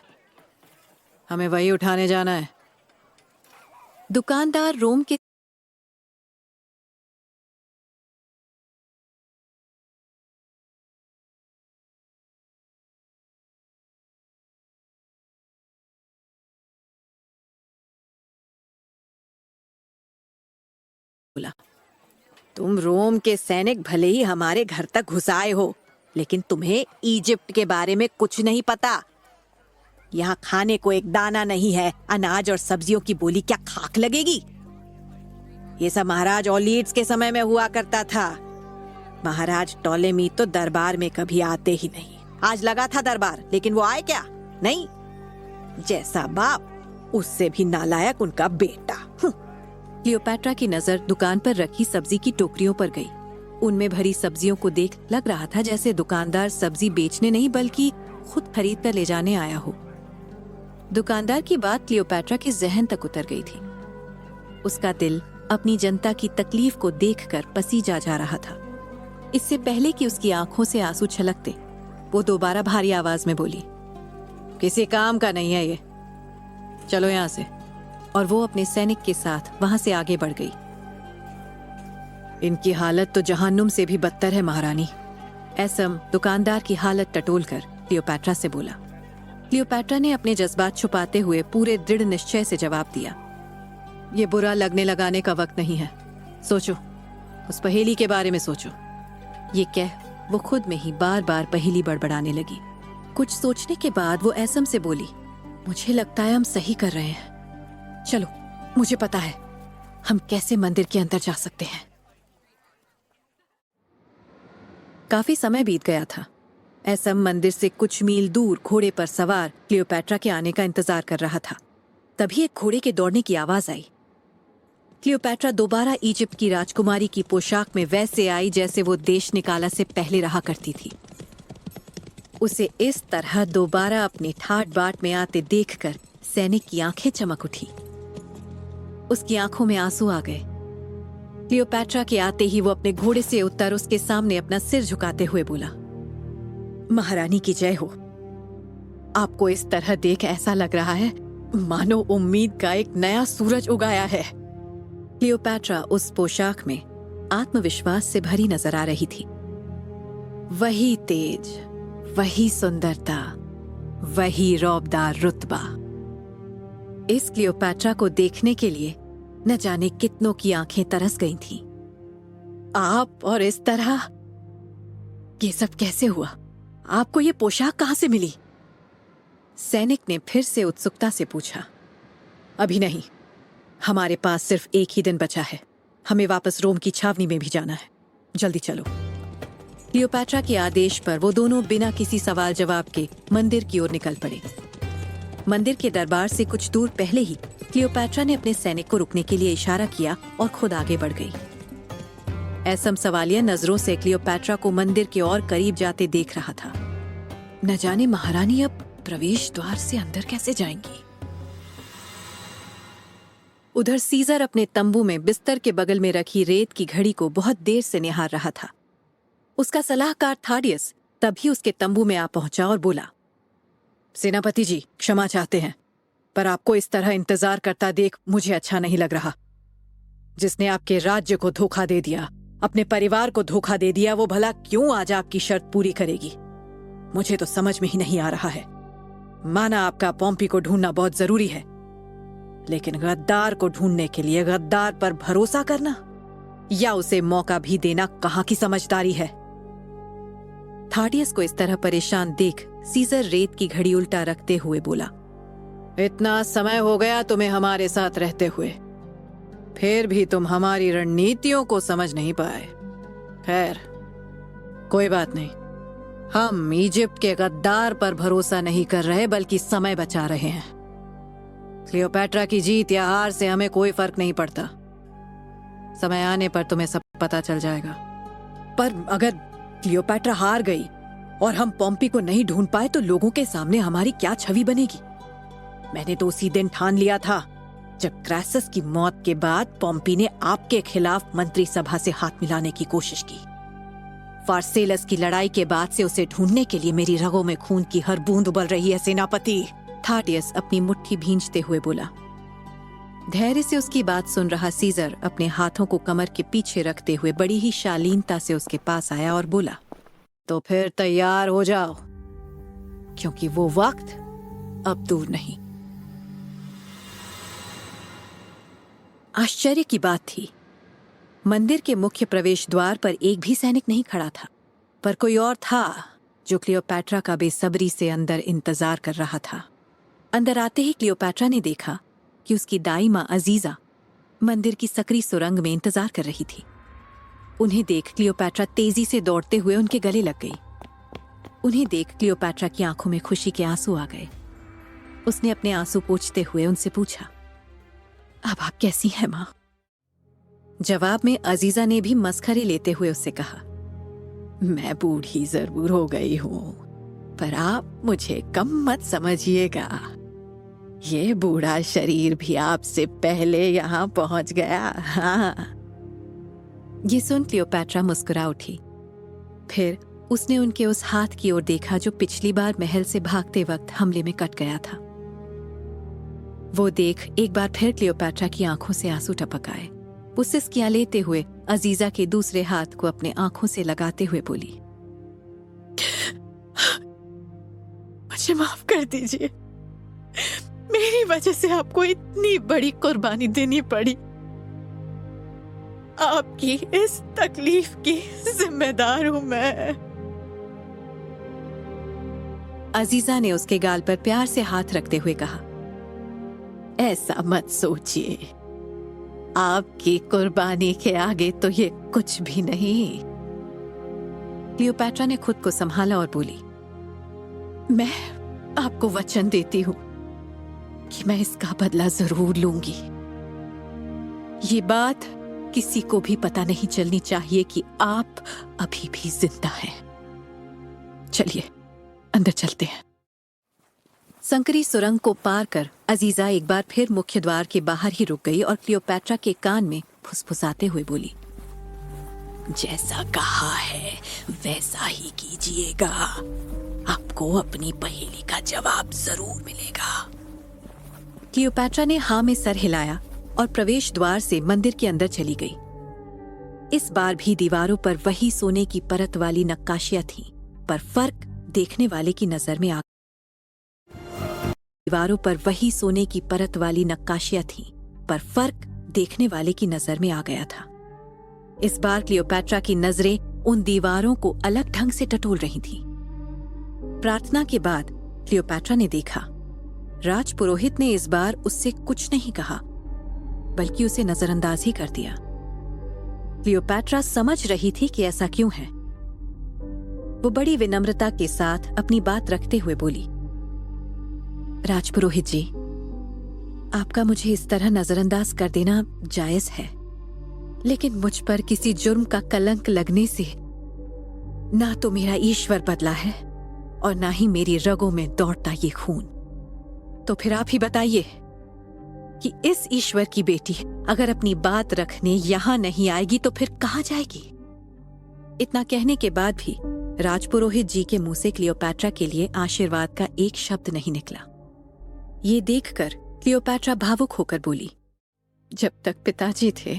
हमें वही उठाने जाना है। दुकानदार रोम के बोला, तुम रोम के सैनिक भले ही हमारे घर तक घुस आए हो, लेकिन तुम्हें इजिप्ट के बारे में कुछ नहीं पता। यहाँ खाने को एक दाना नहीं है, अनाज और सब्जियों की बोली क्या खाक लगेगी? ये सब महाराज ओलीड्स के समय में हुआ करता था। महाराज टॉलेमी तो दरबार में कभी आते ही नहीं। आज लगा था दरबार, लेकिन वो आए क्या? नहीं। जैसा बाप उससे भी नालायक उनका बेटा। क्लियोपैट्रा की नजर दुकान पर रखी सब्जी की टोकरियों पर गई। उनमें भरी सब्जियों को देख लग रहा था जैसे दुकानदार सब्जी बेचने नहीं बल्कि खुद खरीद कर ले जाने आया हो। दुकानदार की बात क्लियोपैट्रा के जहन तक उतर गई थी। उसका दिल अपनी जनता की तकलीफ को देखकर पसीजा जा रहा था। इससे पहले कि उसकी आंखों से आंसू छलकते, वो दोबारा भारी आवाज में बोली, किसी काम का नहीं है ये, चलो यहाँ से। और वो अपने सैनिक के साथ वहां से आगे बढ़ गई। इनकी हालत तो जहन्नुम से भी बदतर है महारानी। एसम दुकानदार की हालत टटोलकर क्लियोपैट्रा से बोला। क्लियोपैट्रा ने अपने जज्बात छुपाते हुए पूरे दृढ़ निश्चय से जवाब दिया, ये बुरा लगने लगाने का वक्त नहीं है। सोचो, उस पहेली के बारे में सोचो। ये कह वो खुद में ही बार बार पहेली बड़बड़ाने लगी। कुछ सोचने के बाद वो एसम से बोली, मुझे लगता है हम सही कर रहे हैं। चलो, मुझे पता है हम कैसे मंदिर के अंदर जा सकते हैं। काफी समय बीत गया था। एसम मंदिर से कुछ मील दूर घोड़े पर सवार क्लियोपैट्रा के आने का इंतजार कर रहा था। तभी एक घोड़े के दौड़ने की आवाज आई। क्लियोपैट्रा दोबारा इजिप्ट की राजकुमारी की पोशाक में वैसे आई जैसे वो देश निकाला से पहले रहा करती थी। उसे इस तरह दोबारा अपनी ठाट बाट में आते देखकर सैनिक की आंखें चमक उठी। उसकी आंखों में आंसू आ गए। क्लियोपैट्रा के आते ही वो अपने घोड़े से उतर उसके सामने अपना सिर झुकाते हुए बोला, महारानी की जय हो। आपको इस तरह देख ऐसा लग रहा है मानो उम्मीद का एक नया सूरज उगाया है। क्लियोपैट्रा उस पोशाक में आत्मविश्वास से भरी नजर आ रही थी। वही तेज, वही सुंदरता, वही रौबदार रुतबा। इस क्लियोपैट्रा को देखने के लिए न जाने कितनों की आंखें तरस गई थीं। आप और इस तरह, ये सब कैसे हुआ? आपको ये पोशाक कहां से मिली? सैनिक ने फिर से उत्सुकता से पूछा। अभी नहीं, हमारे पास सिर्फ एक ही दिन बचा है। हमें वापस रोम की छावनी में भी जाना है। जल्दी चलो। क्लियोपैट्रा के आदेश पर वो दोनों बिना किसी सवाल जवाब के मंदिर की ओर निकल पड़े। मंदिर के दरबार से कुछ दूर पहले ही क्लियोपैट्रा ने अपने सैनिक को रुकने के लिए इशारा किया और खुद आगे बढ़ गई। एसम सवालिया नजरों से क्लियोपैट्रा को मंदिर के और करीब जाते देख रहा था। न जाने महारानी अब प्रवेश द्वार से अंदर कैसे जाएंगी। उधर सीजर अपने तंबू में बिस्तर के बगल में रखी रेत की घड़ी को बहुत देर से निहार रहा था। उसका सलाहकार थाडियस तभी उसके तंबू में आ पहुंचा और बोला, सेनापति जी, क्षमा चाहते हैं, पर आपको इस तरह इंतजार करता देख मुझे अच्छा नहीं लग रहा। जिसने आपके राज्य को धोखा दे दिया, अपने परिवार को धोखा दे दिया, वो भला क्यों आज आपकी शर्त पूरी करेगी? मुझे तो समझ में ही नहीं आ रहा है। माना आपका पॉम्पी को ढूंढना बहुत जरूरी है, लेकिन गद्दार को ढूंढने के लिए गद्दार पर भरोसा करना या उसे मौका भी देना कहां की समझदारी है? थाडियस को इस तरह परेशान देख सीजर रेत की घड़ी उल्टा रखते हुए बोला, इतना समय हो गया तुम्हें हमारे साथ रहते हुए, फिर भी तुम हमारी रणनीतियों को समझ नहीं पाए। खैर, कोई बात नहीं। हम इजिप्ट के गद्दार पर भरोसा नहीं कर रहे बल्कि समय बचा रहे हैं। क्लियोपैट्रा की जीत या हार से हमें कोई फर्क नहीं पड़ता। समय आने पर तुम्हें सब पता चल जाएगा। पर अगर क्लियोपैट्रा हार गई और हम पॉम्पी को नहीं ढूंढ पाए तो लोगों के सामने हमारी क्या छवि बनेगी? मैंने तो उसी दिन ठान लिया था जब क्रैसस की मौत के बाद पॉम्पी ने आपके खिलाफ मंत्री सभा से हाथ मिलाने की कोशिश की। फार्सेलस की लड़ाई के बाद से उसे ढूंढने के लिए मेरी रगों में खून की हर बूंद उबल रही है सेनापति। थाडियस अपनी मुट्ठी भींचते हुए बोला। धैर्य से उसकी बात सुन रहा सीजर अपने हाथों को कमर के पीछे रखते हुए बड़ी ही शालीनता से उसके पास आया और बोला, तो फिर तैयार हो जाओ, क्योंकि वो वक्त अब दूर नहीं। आश्चर्य की बात थी, मंदिर के मुख्य प्रवेश द्वार पर एक भी सैनिक नहीं खड़ा था, पर कोई और था जो क्लियोपैट्रा का बेसब्री से अंदर इंतजार कर रहा था। अंदर आते ही क्लियोपैट्रा ने देखा कि उसकी दाई माँ अजीजा मंदिर की सकरी सुरंग में इंतजार कर रही थी। उन्हें देख क्लियोपैट्रा तेजी से दौड़ते हुए उनके गले लग गई। उन्हें देख क्लियोपैट्रा की आंखों में खुशी के आंसू आ गए। उसने अपने आंसू पोंछते हुए उनसे पूछा, अब आप कैसी हैं माँ? जवाब में अजीजा ने भी मस्खरे लेते हुए उससे कहा, मैं बूढ़ी जरूर हो गई हूं, पर आप मुझे कम मत समझिएगा। ये बूढ़ा शरीर भी आपसे पहले यहाँ पहुंच गया। हाँ। ये सुन क्लियोपैट्रा मुस्कुरा उठी। फिर उसने उनके उस हाथ की ओर देखा जो पिछली बार महल से भागते वक्त हमले में कट गया था। वो देख एक बार फिर क्लियोपैट्रा की आंखों से आंसू टपक आए। वो सिसकियां लेते हुए अजीजा के दूसरे हाथ को अपने आंखों से लगाते हुए बोली, मुझे माफ कर दीजिए। मेरी वजह से आपको इतनी बड़ी कुर्बानी देनी पड़ी। आपकी इस तकलीफ की जिम्मेदार हूं मैं। अजीजा ने उसके गाल पर प्यार से हाथ रखते हुए कहा, ऐसा मत सोचिए, आपकी कुर्बानी के आगे तो ये कुछ भी नहीं। क्लियोपैट्रा ने खुद को संभाला और बोली, मैं आपको वचन देती हूं कि मैं इसका बदला जरूर लूंगी। ये बात किसी को भी पता नहीं चलनी चाहिए कि आप अभी भी जिंदा हैं। चलिए अंदर चलते हैं। संकरी सुरंग को पार कर अजीजा एक बार फिर मुख्य द्वार के बाहर ही रुक गई और क्लियोपैट्रा के कान में फुसफुसाते हुए बोली, जैसा कहा है वैसा ही कीजिएगा, आपको अपनी पहेली का जवाब जरूर मिलेगा। क्लियोपैट्रा ने हाँ में सर हिलाया और प्रवेश द्वार से मंदिर के अंदर चली गई। इस बार भी दीवारों पर वही सोने की परत वाली नक्काशियां थीं, पर फर्क देखने वाले की नजर में आ दीवारों पर वही सोने की परत वाली नक्काशियां थीं, पर फर्क देखने वाले की नजर में आ गया था। इस बार क्लियोपैट्रा की नजरें उन दीवारों को अलग ढंग से टटोल रही थीं। प्रार्थना के बाद क्लियोपैट्रा ने देखा, राजपुरोहित ने इस बार उससे कुछ नहीं कहा, बल्कि उसे नजरअंदाज ही कर दिया। क्लियोपैट्रा समझ रही थी कि ऐसा क्यों है। वो बड़ी विनम्रता के साथ अपनी बात रखते हुए बोली, राजपुरोहित जी, आपका मुझे इस तरह नजरअंदाज कर देना जायज है, लेकिन मुझ पर किसी जुर्म का कलंक लगने से ना तो मेरा ईश्वर बदला है और ना ही मेरी रगों में दौड़ता ये खून। तो फिर आप ही बताइए कि इस ईश्वर की बेटी अगर अपनी बात रखने यहां नहीं आएगी तो फिर कहां जाएगी? इतना कहने के बाद भी राजपुरोहित जी के मुंह से क्लियोपैट्रा के लिए आशीर्वाद का एक शब्द नहीं निकला। ये देखकर क्लियोपैट्रा भावुक होकर बोली, जब तक पिताजी थे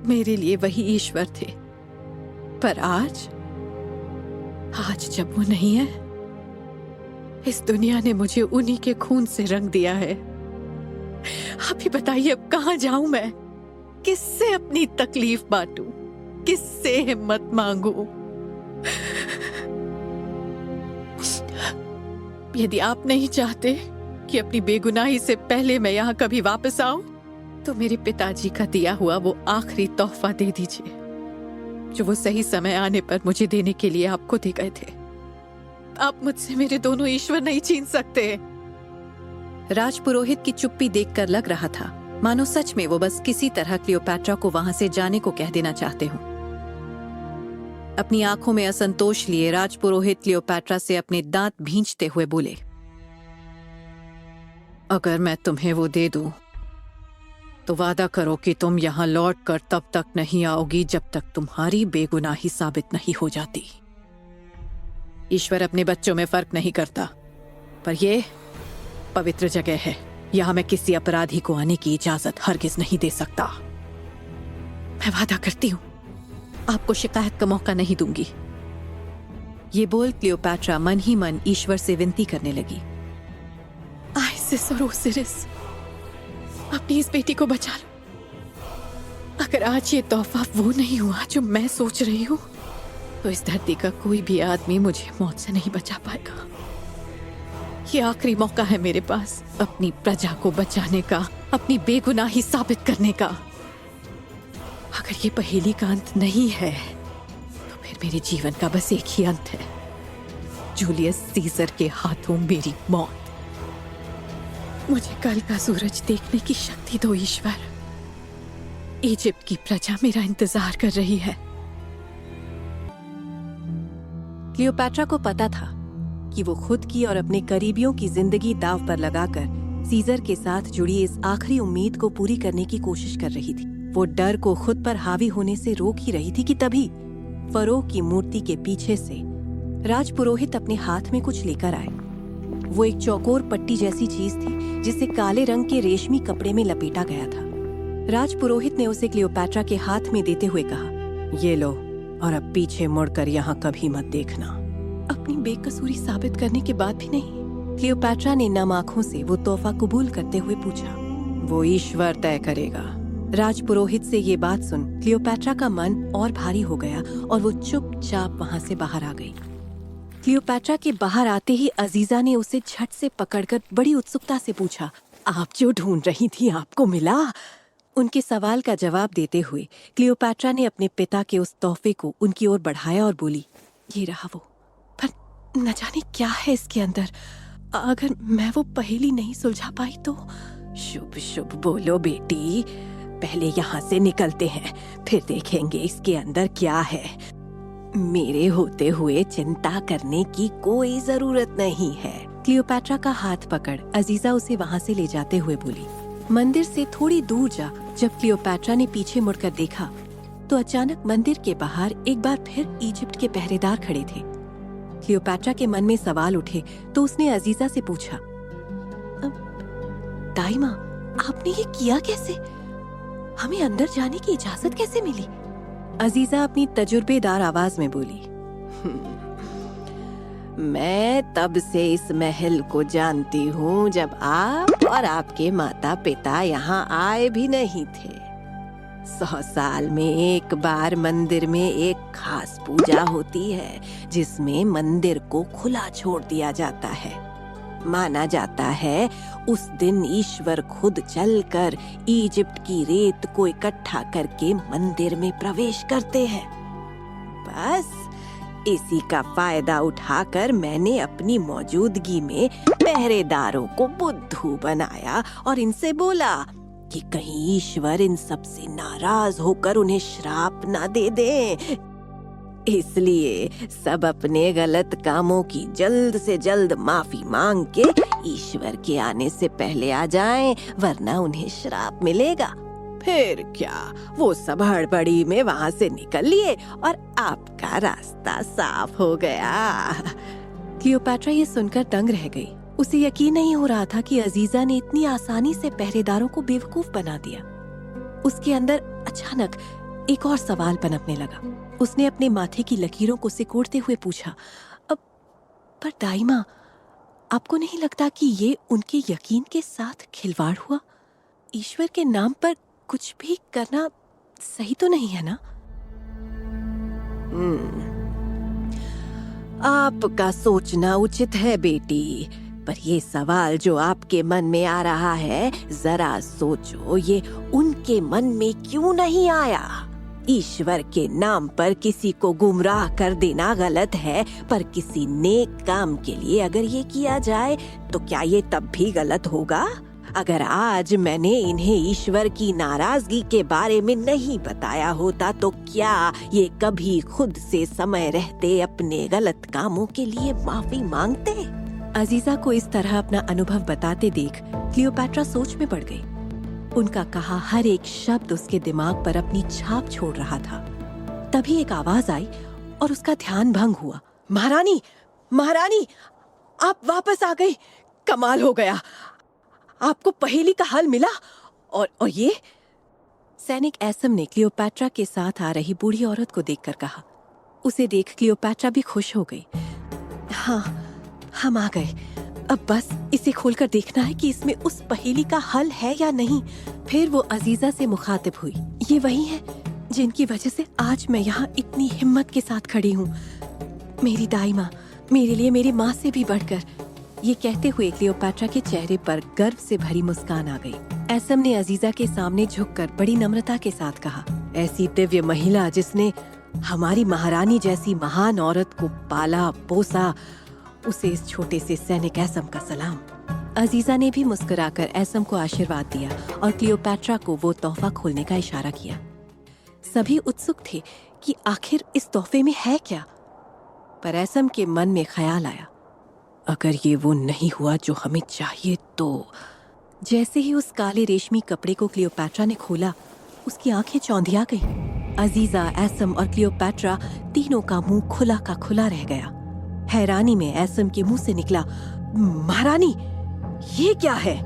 मेरे लिए वही ईश्वर थे, पर आज जब वो नहीं है, इस दुनिया ने मुझे उन्हीं के खून से रंग दिया है। आप ही बताइए अब कहां जाऊं मैं? किससे अपनी तकलीफ बांटूं? किससे हिम्मत मांगूं? यदि आप नहीं चाहते कि अपनी बेगुनाही से पहले मैं यहाँ कभी वापस आऊं, तो मेरे पिताजी का दिया हुआ वो आखिरी तोहफा दे दीजिए, जो वो सही समय आने पर मुझे देने के लिए आपको दे गए थे। आप मुझसे मेरे दोनों ईश्वर नहीं छीन सकते। राजपुरोहित की चुप्पी देखकर लग रहा था मानो सच में वो बस किसी तरह क्लियोपैट्रा को वहां से जाने को कह देना चाहते हो। अपनी आंखों में असंतोष लिए राजपुरोहित क्लियोपैट्रा से अपने दांत भींचते हुए बोले, अगर मैं तुम्हें वो दे दूं तो वादा करो कि तुम यहां लौटकर तब तक नहीं आओगी जब तक तुम्हारी बेगुनाही साबित नहीं हो जाती। ईश्वर अपने बच्चों में फर्क नहीं करता, पर ये पवित्र जगह है, यहां मैं किसी अपराधी को आने की इजाजत हरगिज नहीं दे सकता। मैं वादा करती हूं आपको शिकायत का मौका नहीं दूंगी। ये बोल क्लियोपैट्रा मन ही मन ईश्वर से विनती करने लगी, आइसिस और ओसिरिस, अपनी इस बेटी को बचा लो। अगर आज ये तोहफा वो नहीं हुआ जो मैं सोच रही हूं, तो इस धरती का कोई भी आदमी मुझे मौत से नहीं बचा पाएगा। ये आखिरी मौका है मेरे पास अपनी प्रजा को बचाने का, अपनी बेगुनाही साबित करने का। अगर ये पहेली का अंत नहीं है, तो फिर मेरे जीवन का बस एक ही अंत है, जूलियस सीजर के हाथों मेरी मौत। मुझे कल का सूरज देखने की शक्ति दो ईश्वर। इजिप्ट की प्रजा मेरा इंतजार कर रही है। क्लियोपैट्रा को पता था कि वो खुद की और अपने करीबियों की जिंदगी दांव पर लगाकर सीजर के साथ जुड़ी इस आखिरी उम्मीद को पूरी करने की कोशिश कर रही थी। वो डर को खुद पर हावी होने से रोक ही रही थी कि तभी फरोह की मूर्ति के पीछे से राजपुरोहित अपने हाथ में कुछ लेकर आए। वो एक चौकोर पट्टी जैसी चीज थी जिसे काले रंग के रेशमी कपड़े में लपेटा गया था। राजपुरोहित ने उसे क्लियोपैट्रा के हाथ में देते हुए कहा, ये लो, और अब पीछे मुड़कर यहाँ कभी मत देखना। अपनी बेकसूरी साबित करने के बाद भी नहीं? क्लियोपैट्रा ने नम आंखों से वो तोहफा कबूल करते हुए पूछा। वो ईश्वर तय करेगा। राजपुरोहित से ये बात सुन क्लियोपैट्रा का मन और भारी हो गया और वो चुपचाप वहां से बाहर आ गई। क्लियोपैट्रा के बाहर आते ही अजीजा ने उसे झट से पकड़कर बड़ी उत्सुकता से पूछा, आप जो ढूंढ रही थी आपको मिला? उनके सवाल का जवाब देते हुए क्लियोपैट्रा ने अपने पिता के उस तोहफे को उनकी ओर बढ़ाया और बोली, ये रहा वो, पर न जाने क्या है इसके अंदर। अगर मैं वो पहेली नहीं सुलझा पाई तो? शुभ शुभ बोलो बेटी, पहले यहाँ से निकलते हैं, फिर देखेंगे इसके अंदर क्या है। मेरे होते हुए चिंता करने की कोई जरूरत नहीं है। क्लियोपैट्रा का हाथ पकड़ अजीजा उसे वहाँ से ले जाते हुए बोली। मंदिर से थोड़ी दूर जा जब क्लियोपैट्रा ने पीछे मुड़कर देखा तो अचानक मंदिर के बाहर एक बार फिर इजिप्ट के पहरेदार खड़े थे। क्लियोपैट्रा के मन में सवाल उठे तो उसने अजीजा से पूछा, दाइमा, आपने ये किया कैसे? हमें अंदर जाने की इजाजत कैसे मिली? अजीजा अपनी तजुर्बेदार आवाज में बोली, मैं तब से इस महल को जानती हूँ जब आप और आपके माता पिता यहाँ आए भी नहीं थे। 100 साल में एक बार मंदिर में एक खास पूजा होती है जिसमें मंदिर को खुला छोड़ दिया जाता है। माना जाता है उस दिन ईश्वर खुद चलकर इजिप्ट की रेत को इकट्ठा करके मंदिर में प्रवेश करते हैं। बस इसी का फायदा उठाकर मैंने अपनी मौजूदगी में पहरेदारों को बुद्धू बनाया और इनसे बोला कि कहीं ईश्वर इन सब से नाराज होकर उन्हें श्राप ना दे दे। इसलिए सब अपने गलत कामों की जल्द से जल्द माफी मांग के ईश्वर के आने से पहले आ जाएं, वरना उन्हें श्राप मिलेगा। फिर क्या, वो सब हड़बड़ी में वहाँ से निकल लिए और आपका रास्ता साफ हो गया। क्लियोपैट्रा ये सुनकर दंग रह गई। उसे यकीन नहीं हो रहा था कि अजीजा ने इतनी आसानी से पहरेदारों को बेवकूफ बना दिया। उसके अंदर अचानक एक और सवाल पनपने लगा। उसने अपने माथे की लकीरों को सिकोड़ते हुए पूछा, अब पर दाइमा, आपको नहीं लगता कि ये उनके यकीन के साथ खिलवाड़ हुआ? ईश्वर के नाम पर कुछ भी करना सही तो नहीं है ना? आपका सोचना उचित है बेटी, पर ये सवाल जो आपके मन में आ रहा है, जरा सोचो ये उनके मन में क्यों नहीं आया? ईश्वर के नाम पर किसी को गुमराह कर देना गलत है, पर किसी नेक काम के लिए अगर ये किया जाए तो क्या ये तब भी गलत होगा? अगर आज मैंने इन्हें ईश्वर की नाराजगी के बारे में नहीं बताया होता तो क्या ये कभी खुद से समय रहते अपने गलत कामों के लिए माफी मांगते? अजीजा को इस तरह अपना अनुभव बताते देख क्लियोपैट्रा सोच में पड़ गई। उनका कहा हर एक शब्द उसके दिमाग पर अपनी छाप छोड़ रहा था। तभी एक आवाज आई और उसका ध्यान भंग हुआ। महारानी, महारानी, आप वापस आ गई। कमाल हो गया, आपको पहेली का हल मिला। और ये? सैनिक एसम ने क्लियोपैट्रा के साथ आ रही बूढ़ी औरत को देखकर कहा। उसे देख क्लियोपैट्रा भी खुश हो गई। हाँ, हम आ गए। अब बस इसे खोलकर देखना है कि इसमें उस पहेली का हल है या नहीं। फिर वो अजीजा से मुखातिब हुई। ये वही है जिनकी वजह से आज मैं यहाँ इतनी हिम्मत के साथ खड़ी हूँ। मेरी दाई माँ, मेरे लिए मेरी माँ से भी बढ़कर। ये कहते हुए क्लियोपैट्रा के चेहरे पर गर्व से भरी मुस्कान आ गई। एसम ने अजीजा के सामने झुककर बड़ी नम्रता के साथ कहा, ऐसी दिव्य महिला जिसने हमारी महारानी जैसी महान औरत को पाला पोसा, उसे इस छोटे से सैनिक एसम का सलाम। अजीजा ने भी मुस्कुराकर एसम को आशीर्वाद दिया और क्लियोपैट्रा को वो तोहफा खोलने का इशारा किया। सभी उत्सुक थे कि आखिर इस तोहफे में है क्या, पर एसम के मन में ख्याल आया, अगर ये वो नहीं हुआ जो हमें चाहिए तो। जैसे ही उस काले रेशमी कपड़े को क्लियोपैट्रा ने खोला, उसकी आंखें चौंधिया गईं। अजीजा, एसम और क्लियोपैट्रा तीनों का मुंह खुला का खुला रह गया। हैरानी में एसम के मुंह से निकला, महारानी, ये क्या है?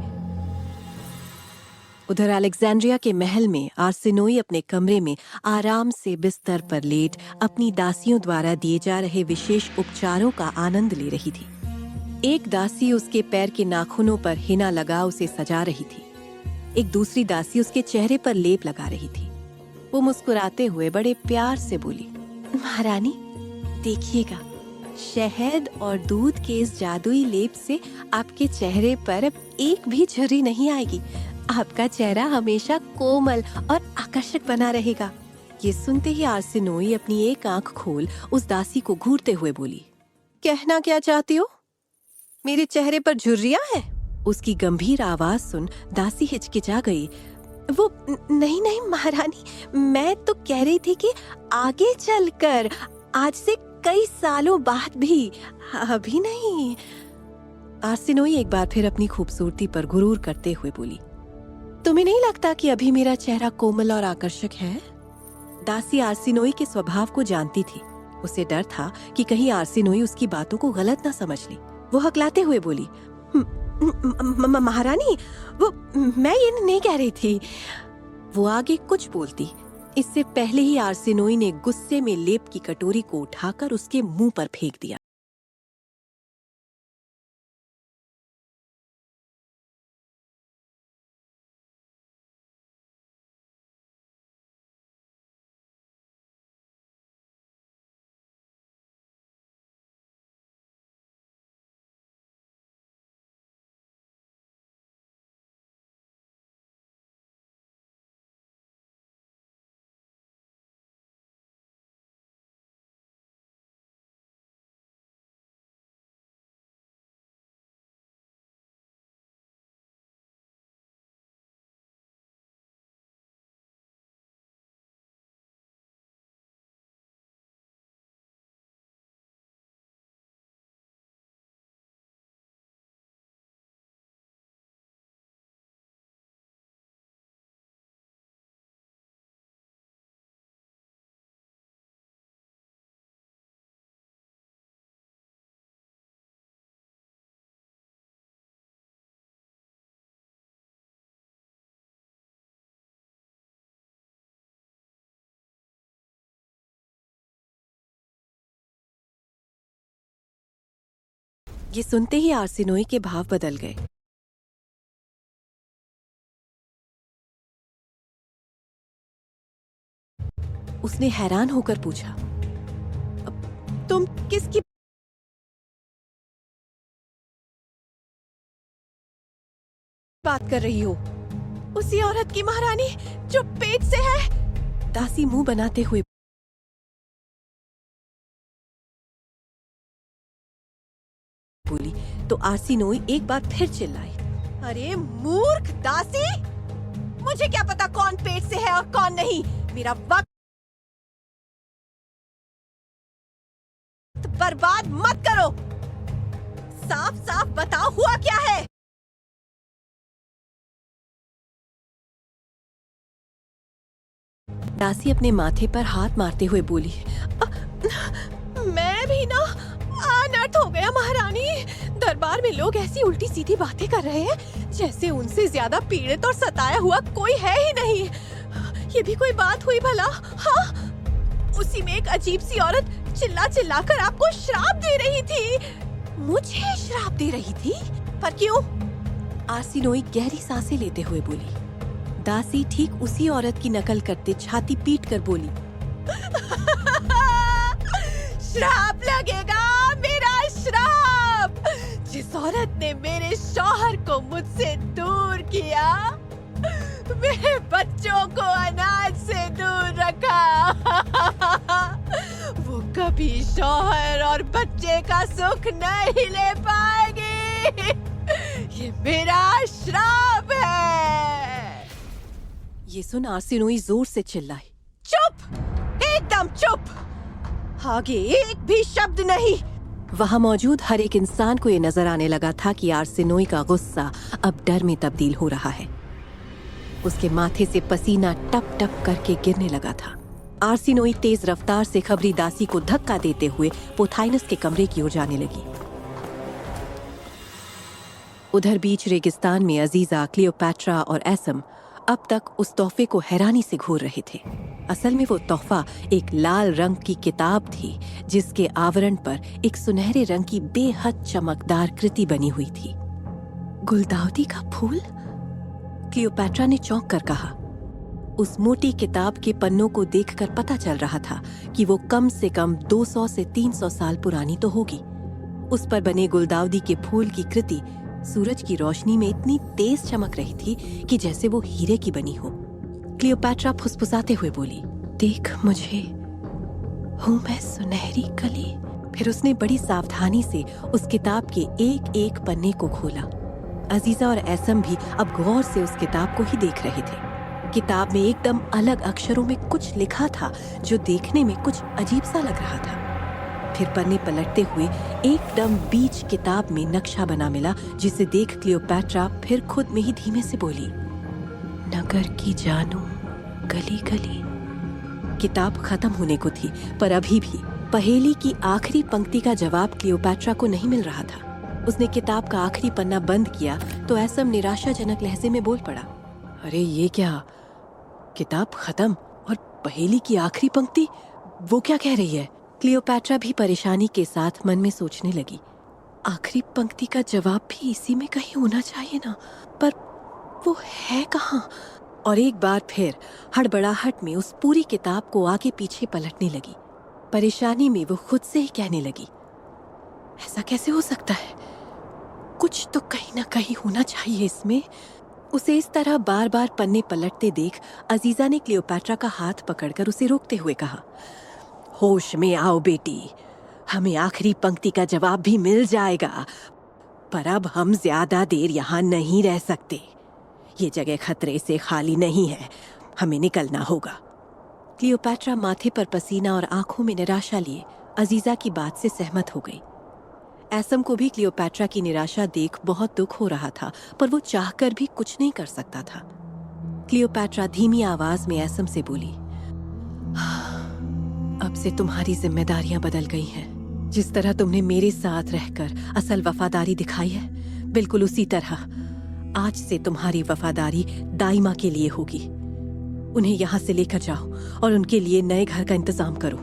उधर अलेक्जेंड्रिया के महल में आर्सेनोई अपने कमरे में आराम से बिस्तर पर लेट अपनी दासियों द्वारा दिए जा रहे विशेष उपचारों का आनंद ले रही थी। एक दासी उसके पैर के नाखूनों पर हिना लगा उसे सजा रही थी। एक दूसरी दासी उसके चेहरे पर लेप लगा रही थी। वो मुस्कुराते हुए बड़े प्यार से बोली, महारानी देखिएगा, शहद और दूध के इस जादुई लेप से आपके चेहरे पर एक भी झुर्री नहीं आएगी। आपका चेहरा हमेशा कोमल और आकर्षक बना रहेगा। ये सुनते ही आर्सेनोई अपनी एक आंख खोल उस दासी को घूरते हुए बोली, कहना क्या चाहती हो? मेरे चेहरे पर झुर्रियां हैं? उसकी गंभीर आवाज सुन दासी हिचकिचा गई। वो नहीं नहीं महारानी, मैं तो कह रही थी कि आगे चलकर, आज से कई सालों बाद भी, अभी नहीं। आर्सेनोई एक बार फिर अपनी खूबसूरती पर गुरूर करते हुए बोली, तुम्हें नहीं लगता कि अभी मेरा चेहरा कोमल और आकर्षक है? दासी आर्सेनोई के स्वभाव को जानती थी। उसे डर था कि कहीं आर्सेनोई उसकी बातों को गलत ना समझ ले। वो हकलाते हुए बोली, महारानी, वो मैं ये नहीं कह रही थी। वो आगे कुछ बोलती, इससे पहले ही आर्सेनोई ने गुस्से में लेप की कटोरी को उठाकर उसके मुंह पर फेंक दिया। ये सुनते ही आर्सेनोई के भाव बदल गए। उसने हैरान होकर पूछा, तुम किसकी बात कर रही हो? उसी औरत की महारानी जो पेट से है। दासी मुंह बनाते हुए बोली तो आर्सेनोई एक बार फिर चिल्लाई, अरे मूर्ख दासी, मुझे क्या पता कौन पेट से है और कौन नहीं। मेरा वक्त बर्बाद मत करो। साफ साफ बताओ हुआ क्या है? दासी अपने माथे पर हाथ मारते हुए बोली, मैं भी ना अनर्थ हो गया महारानी। दरबार में लोग ऐसी उल्टी सीधी बातें कर रहे हैं जैसे उनसे ज्यादा पीड़ित और सताया हुआ कोई है ही नहीं। ये भी कोई बात हुई भला? हाँ, उसी में एक अजीब सी औरत चिल्ला चिल्ला कर आपको श्राप दे रही थी। मुझे श्राप दे रही थी? पर क्यों? आर्सेनोई गहरी सांसें लेते हुए बोली। दासी ठीक उसी औरत की नकल करते छाती पीट कर बोली, श्राप लगेगा, मेरा श्राप। जिस औरत ने मेरे शौहर को मुझसे दूर किया, मेरे बच्चों को अनाज से दूर रखा, वो कभी शौहर और बच्चे का सुख नहीं ले पाएगी। ये मेरा श्राप है। ये सुन आर्सेनोई जोर से चिल्लाई, चुप, एकदम चुप, आगे एक भी शब्द नहीं। वहां मौजूद हर एक इंसान को ये नजर आने लगा था कि आर्सेनोई का गुस्सा अब डर में तब्दील हो रहा है। उसके माथे से पसीना टप टप करके गिरने लगा था। आर्सेनोई तेज रफ्तार से खबरी दासी को धक्का देते हुए पोथाइनस के कमरे की ओर जाने लगी। उधर बीच रेगिस्तान में अजीजा, क्लियोपैट्रा और एसम अब तक उस तोहफे को हैरानी से घूर रहे थे। असल में वो तोहफा एक लाल रंग की किताब थी जिसके आवरण पर एक सुनहरे रंग की बेहद चमकदार कृति बनी हुई थी। गुलदाउदी का फूल? क्लियोपैट्रा ने चौंक कर कहा। उस मोटी किताब के पन्नों को देखकर पता चल रहा था कि वो कम से कम 200 से 300 साल पुरानी तो होगी। उस पर बने गुलदाउदी के फूल की कृति सूरज की रोशनी में इतनी तेज चमक रही थी कि जैसे वो हीरे की बनी हो। क्लियोपैट्रा फुसफुसाते हुए बोली, देख मुझे, हूँ मैं सुनहरी कली। फिर उसने बड़ी सावधानी से उस किताब के एक एक पन्ने को खोला। अजीजा और ऐसम भी अब गौर से उस किताब को ही देख रहे थे। किताब में एकदम अलग अक्षरों में कुछ लिखा था जो देखने में कुछ अजीब सा लग रहा था। फिर पन्ने पलटते हुए एकदम बीच किताब में नक्शा बना मिला, जिसे देख क्लियोपैट्रा फिर खुद में ही धीमे से बोली, नगर की जानू गली गली। किताब खत्म होने को थी, पर अभी भी पहेली की आखिरी पंक्ति का जवाब क्लियोपैट्रा को नहीं मिल रहा था। उसने किताब का आखिरी पन्ना बंद किया तो ऐसम निराशाजनक लहजे में बोल पड़ा, अरे ये क्या, किताब खत्म और पहेली की आखिरी पंक्ति, वो क्या कह रही है? क्लियोपैट्रा भी परेशानी के साथ मन में सोचने लगी, आखिरी पंक्ति का जवाब भी इसी में कहीं होना चाहिए ना, पर वो है कहाँ? और एक बार फिर हड़बड़ाहट में उस पूरी किताब को आगे पीछे पलटने लगी। परेशानी में वो खुद से ही कहने लगी, ऐसा कैसे हो सकता है? कुछ तो कहीं ना कहीं होना चाहिए इसमें। उसे इस तरह बार बार पन्ने पलटते देख अजीजा ने क्लियोपैट्रा का हाथ पकड़कर उसे रोकते हुए कहा, होश में आओ बेटी, हमें आखिरी पंक्ति का जवाब भी मिल जाएगा, पर अब हम ज्यादा देर यहाँ नहीं रह सकते। ये जगह खतरे से खाली नहीं है, हमें निकलना होगा। क्लियोपैट्रा माथे पर पसीना और आंखों में निराशा लिए अजीजा की बात से सहमत हो गई। ऐसम को भी क्लियोपैट्रा की निराशा देख बहुत दुख हो रहा था, पर वो चाहकर भी कुछ नहीं कर सकता था। क्लियोपैट्रा धीमी आवाज में ऐसम से बोली, अब से तुम्हारी जिम्मेदारियां बदल गई हैं। जिस तरह तुमने मेरे साथ रहकर असल वफादारी दिखाई है, बिल्कुल उसी तरह आज से तुम्हारी वफादारी दाइमा के लिए होगी। उन्हें यहाँ से लेकर जाओ और उनके लिए नए घर का इंतजाम करो।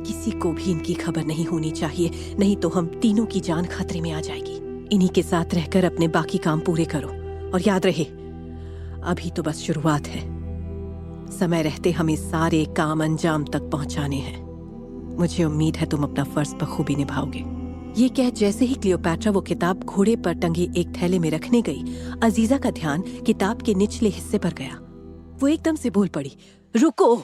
किसी को भी इनकी खबर नहीं होनी चाहिए, नहीं तो हम तीनों की जान खतरे में आ जाएगी। इन्हीं के साथ रहकर अपने बाकी काम पूरे करो, और याद रहे अभी तो बस शुरुआत है। समय रहते हमें सारे काम अंजाम तक पहुंचाने हैं। मुझे उम्मीद है तुम अपना फर्ज बखूबी निभाओगे। ये कह जैसे ही क्लियोपैट्रा वो किताब घोड़े पर टंगे एक थैले में रखने गई, अजीजा का ध्यान किताब के निचले हिस्से पर गया। वो एकदम से बोल पड़ी, रुको।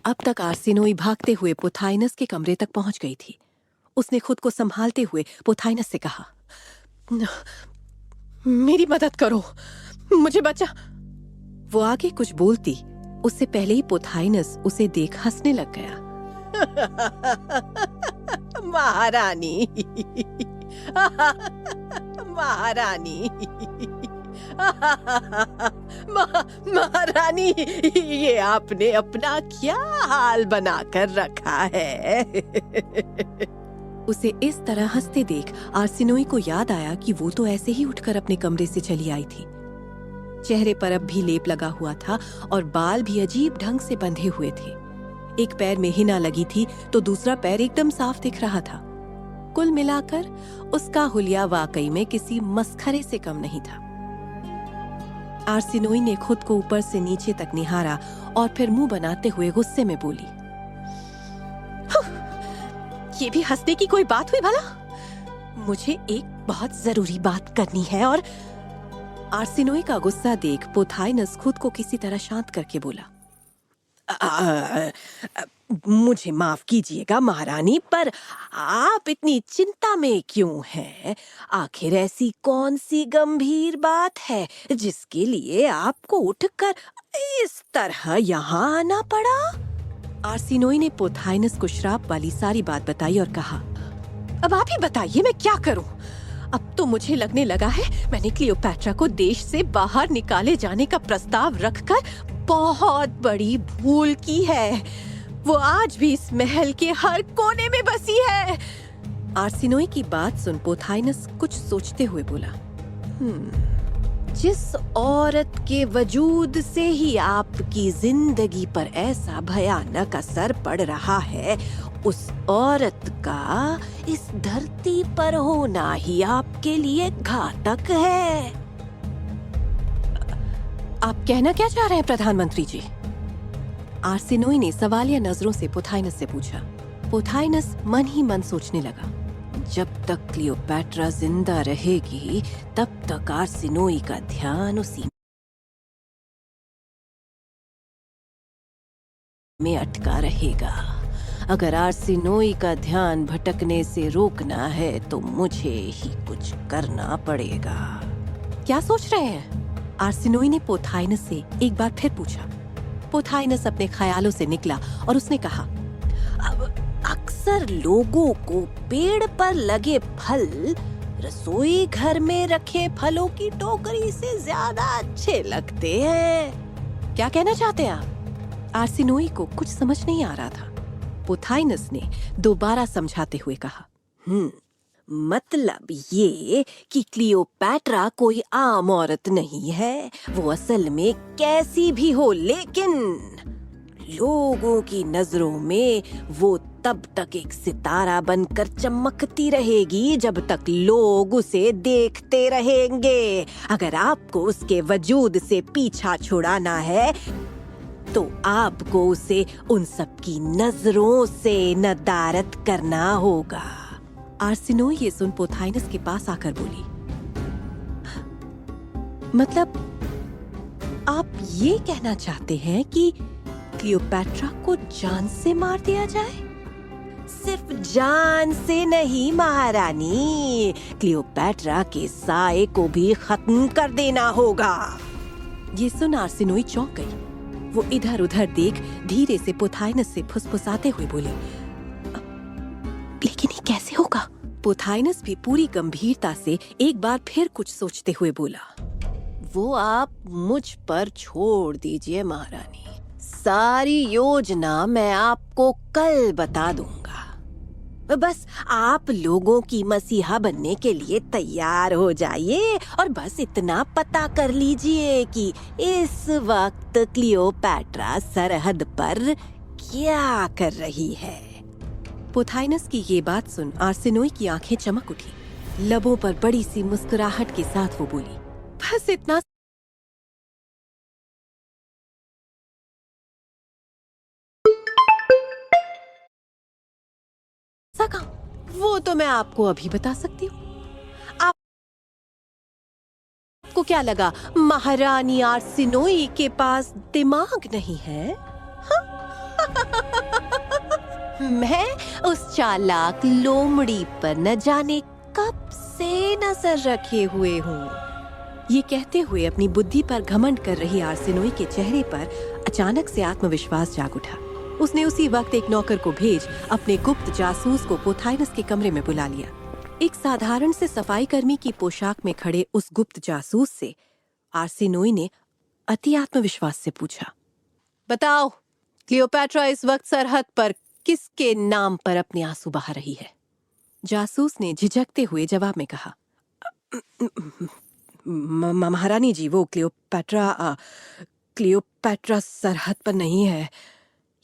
अब तक आर्सेनोई भागते हुए पोथाइनस के कमरे तक पहुंच गई थी। उसने खुद को संभालते हुए पोथाइनस से कहा, मेरी मदद करो, मुझे बचा। वो आगे कुछ बोलती उससे पहले ही पोथाइनस उसे देख हंसने लग गया। महारानी, महारानी, महारानी, ये आपने अपना क्या हाल बनाकर रखा है? उसे इस तरह हंसते देख आर्सेनोई को याद आया कि वो तो ऐसे ही उठकर अपने कमरे से चली आई थी। चेहरे पर अब भी लेप लगा हुआ था और बाल भी अजीब ढंग से बंधे हुए थे। एक पैर में हिना लगी थी तो दूसरा पैर एकदम साफ दिख रहा था। कुल मिलाकर उसका हुलिया वाकई में किसी मस्खरे से कम नहीं था। आर्सेनोई ने खुद को ऊपर से नीचे तक निहारा और फिर मुंह बनाते हुए गुस्से में बोली, ये भी हंसने की कोई बात हुई भला? मुझे एक बहुत जरूरी बात करनी है। और आर्सेनोई का गुस्सा देख पोथाइनस खुद को किसी तरह शांत करके बोला, मुझे माफ कीजिएगा महारानी, पर आप इतनी चिंता में क्यों हैं? आखिर ऐसी कौन सी गंभीर बात है जिसके लिए आपको उठकर इस तरह यहाँ आना पड़ा? आर्सेनोई ने पोथाइनस को श्राप वाली सारी बात बताई और कहा, अब आप ही बताइए मैं क्या करूं? अब तो मुझे लगने लगा है मैंने क्लियोपैट्रा को देश से बाहर निकाले जाने का प्रस्ताव रखकर बहुत बड़ी भूल की है। वो आज भी इस महल के हर कोने में बसी है। आर्सेनोई की बात सुन पोथाइनस कुछ सोचते हुए बोला, जिस औरत के वजूद से ही आपकी जिंदगी पर ऐसा भयानक असर पड़ रहा है, उस औरत का इस धरती पर होना ही आपके लिए घातक है। आप कहना क्या चाह रहे हैं प्रधानमंत्री जी? आर्सेनोई ने सवालिया नजरों से पोथाइनस से पूछा। पोथाइनस मन ही मन सोचने लगा, जब तक क्लियोपैट्रा जिंदा रहेगी तब तक आर्सेनोई का ध्यान उसी में अटका रहेगा। अगर आर्सेनोई का ध्यान भटकने से रोकना है तो मुझे ही कुछ करना पड़ेगा। क्या सोच रहे हैं? आर्सेनोई ने पोथाइनस से एक बार फिर पूछा। पोथाइनस अपने ख्यालों से निकला और उसने कहा, अब अक्सर लोगों को पेड़ पर लगे फल रसोई घर में रखे फलों की टोकरी से ज्यादा अच्छे लगते हैं। क्या कहना चाहते हैं आप? आर्सेनोई को कुछ समझ नहीं आ रहा था। पोथाइनस ने दोबारा समझाते हुए कहा, मतलब ये कि क्लियोपैट्रा कोई आम औरत नहीं है। वो असल में कैसी भी हो, लेकिन लोगों की नजरों में वो तब तक एक सितारा बनकर चमकती रहेगी जब तक लोग उसे देखते रहेंगे। अगर आपको उसके वजूद से पीछा छुड़ाना है तो आपको उसे उन सब की नजरों से नदारत करना होगा। आर्सेनोई ये सुन पोथाइनस के पास आकर बोली, मतलब आप ये कहना चाहते हैं कि क्लियोपैट्रा को जान से मार दिया जाए? सिर्फ जान से नहीं महारानी, क्लियोपैट्रा के साए को भी खत्म कर देना होगा। ये सुन आर्सेनोई चौंक गई। वो इधर उधर देख धीरे से पोथाइनस से फुसफुसाते हुए बोली, लेकिन ये कैसे होगा? पोथाइनस भी पूरी गंभीरता से एक बार फिर कुछ सोचते हुए बोला, वो आप मुझ पर छोड़ दीजिए महारानी। सारी योजना मैं आपको कल बता दूंगा। बस आप लोगों की मसीहा बनने के लिए तैयार हो जाइए और बस इतना पता कर लीजिए कि इस वक्त क्लियोपैट्रा सरहद पर क्या कर रही है। पोथाइनस की ये बात सुन आर्सेनोई की आंखें चमक उठी। लबों पर बड़ी सी मुस्कुराहट के साथ वो बोली, बस इतना सका, वो तो मैं आपको अभी बता सकती हूँ। आपको क्या लगा महारानी आर्सेनोई के पास दिमाग नहीं है? मैं उस चालाक लोमड़ी पर न जाने कब से नजर रखे हुए हूँ। ये कहते हुए अपनी बुद्धि पर घमंड कर रही आर्सेनोई के चेहरे पर अचानक से आत्मविश्वास जाग उठा। उसने उसी वक्त एक नौकर को भेज अपने गुप्त जासूस को पोथाइनस के कमरे में बुला लिया। एक साधारण से सफाई कर्मी की पोशाक में खड़े उस गुप्त जासूस से आर्सेनोई ने अति आत्मविश्वास से पूछा, बताओ क्लियोपैट्रा इस वक्त सरहद पर किसके नाम पर अपने आंसू बहा रही है? जासूस ने झिझकते हुए जवाब में कहा, महारानी जी, वो क्लियोपैट्रा सरहद पर नहीं है।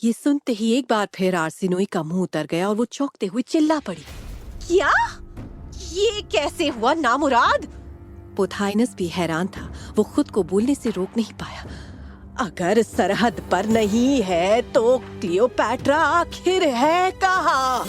ये सुनते ही एक बार फिर आर्सेनोई का मुंह उतर गया और वो चौंकते हुए चिल्ला पड़ी, क्या? ये कैसे हुआ नामुराद? पोथाइनस भी हैरान था। वो खुद को बोलने से रोक नहीं पाया। अगर सरहद पर नहीं है तो क्लियोपैट्रा आखिर है कहाँ?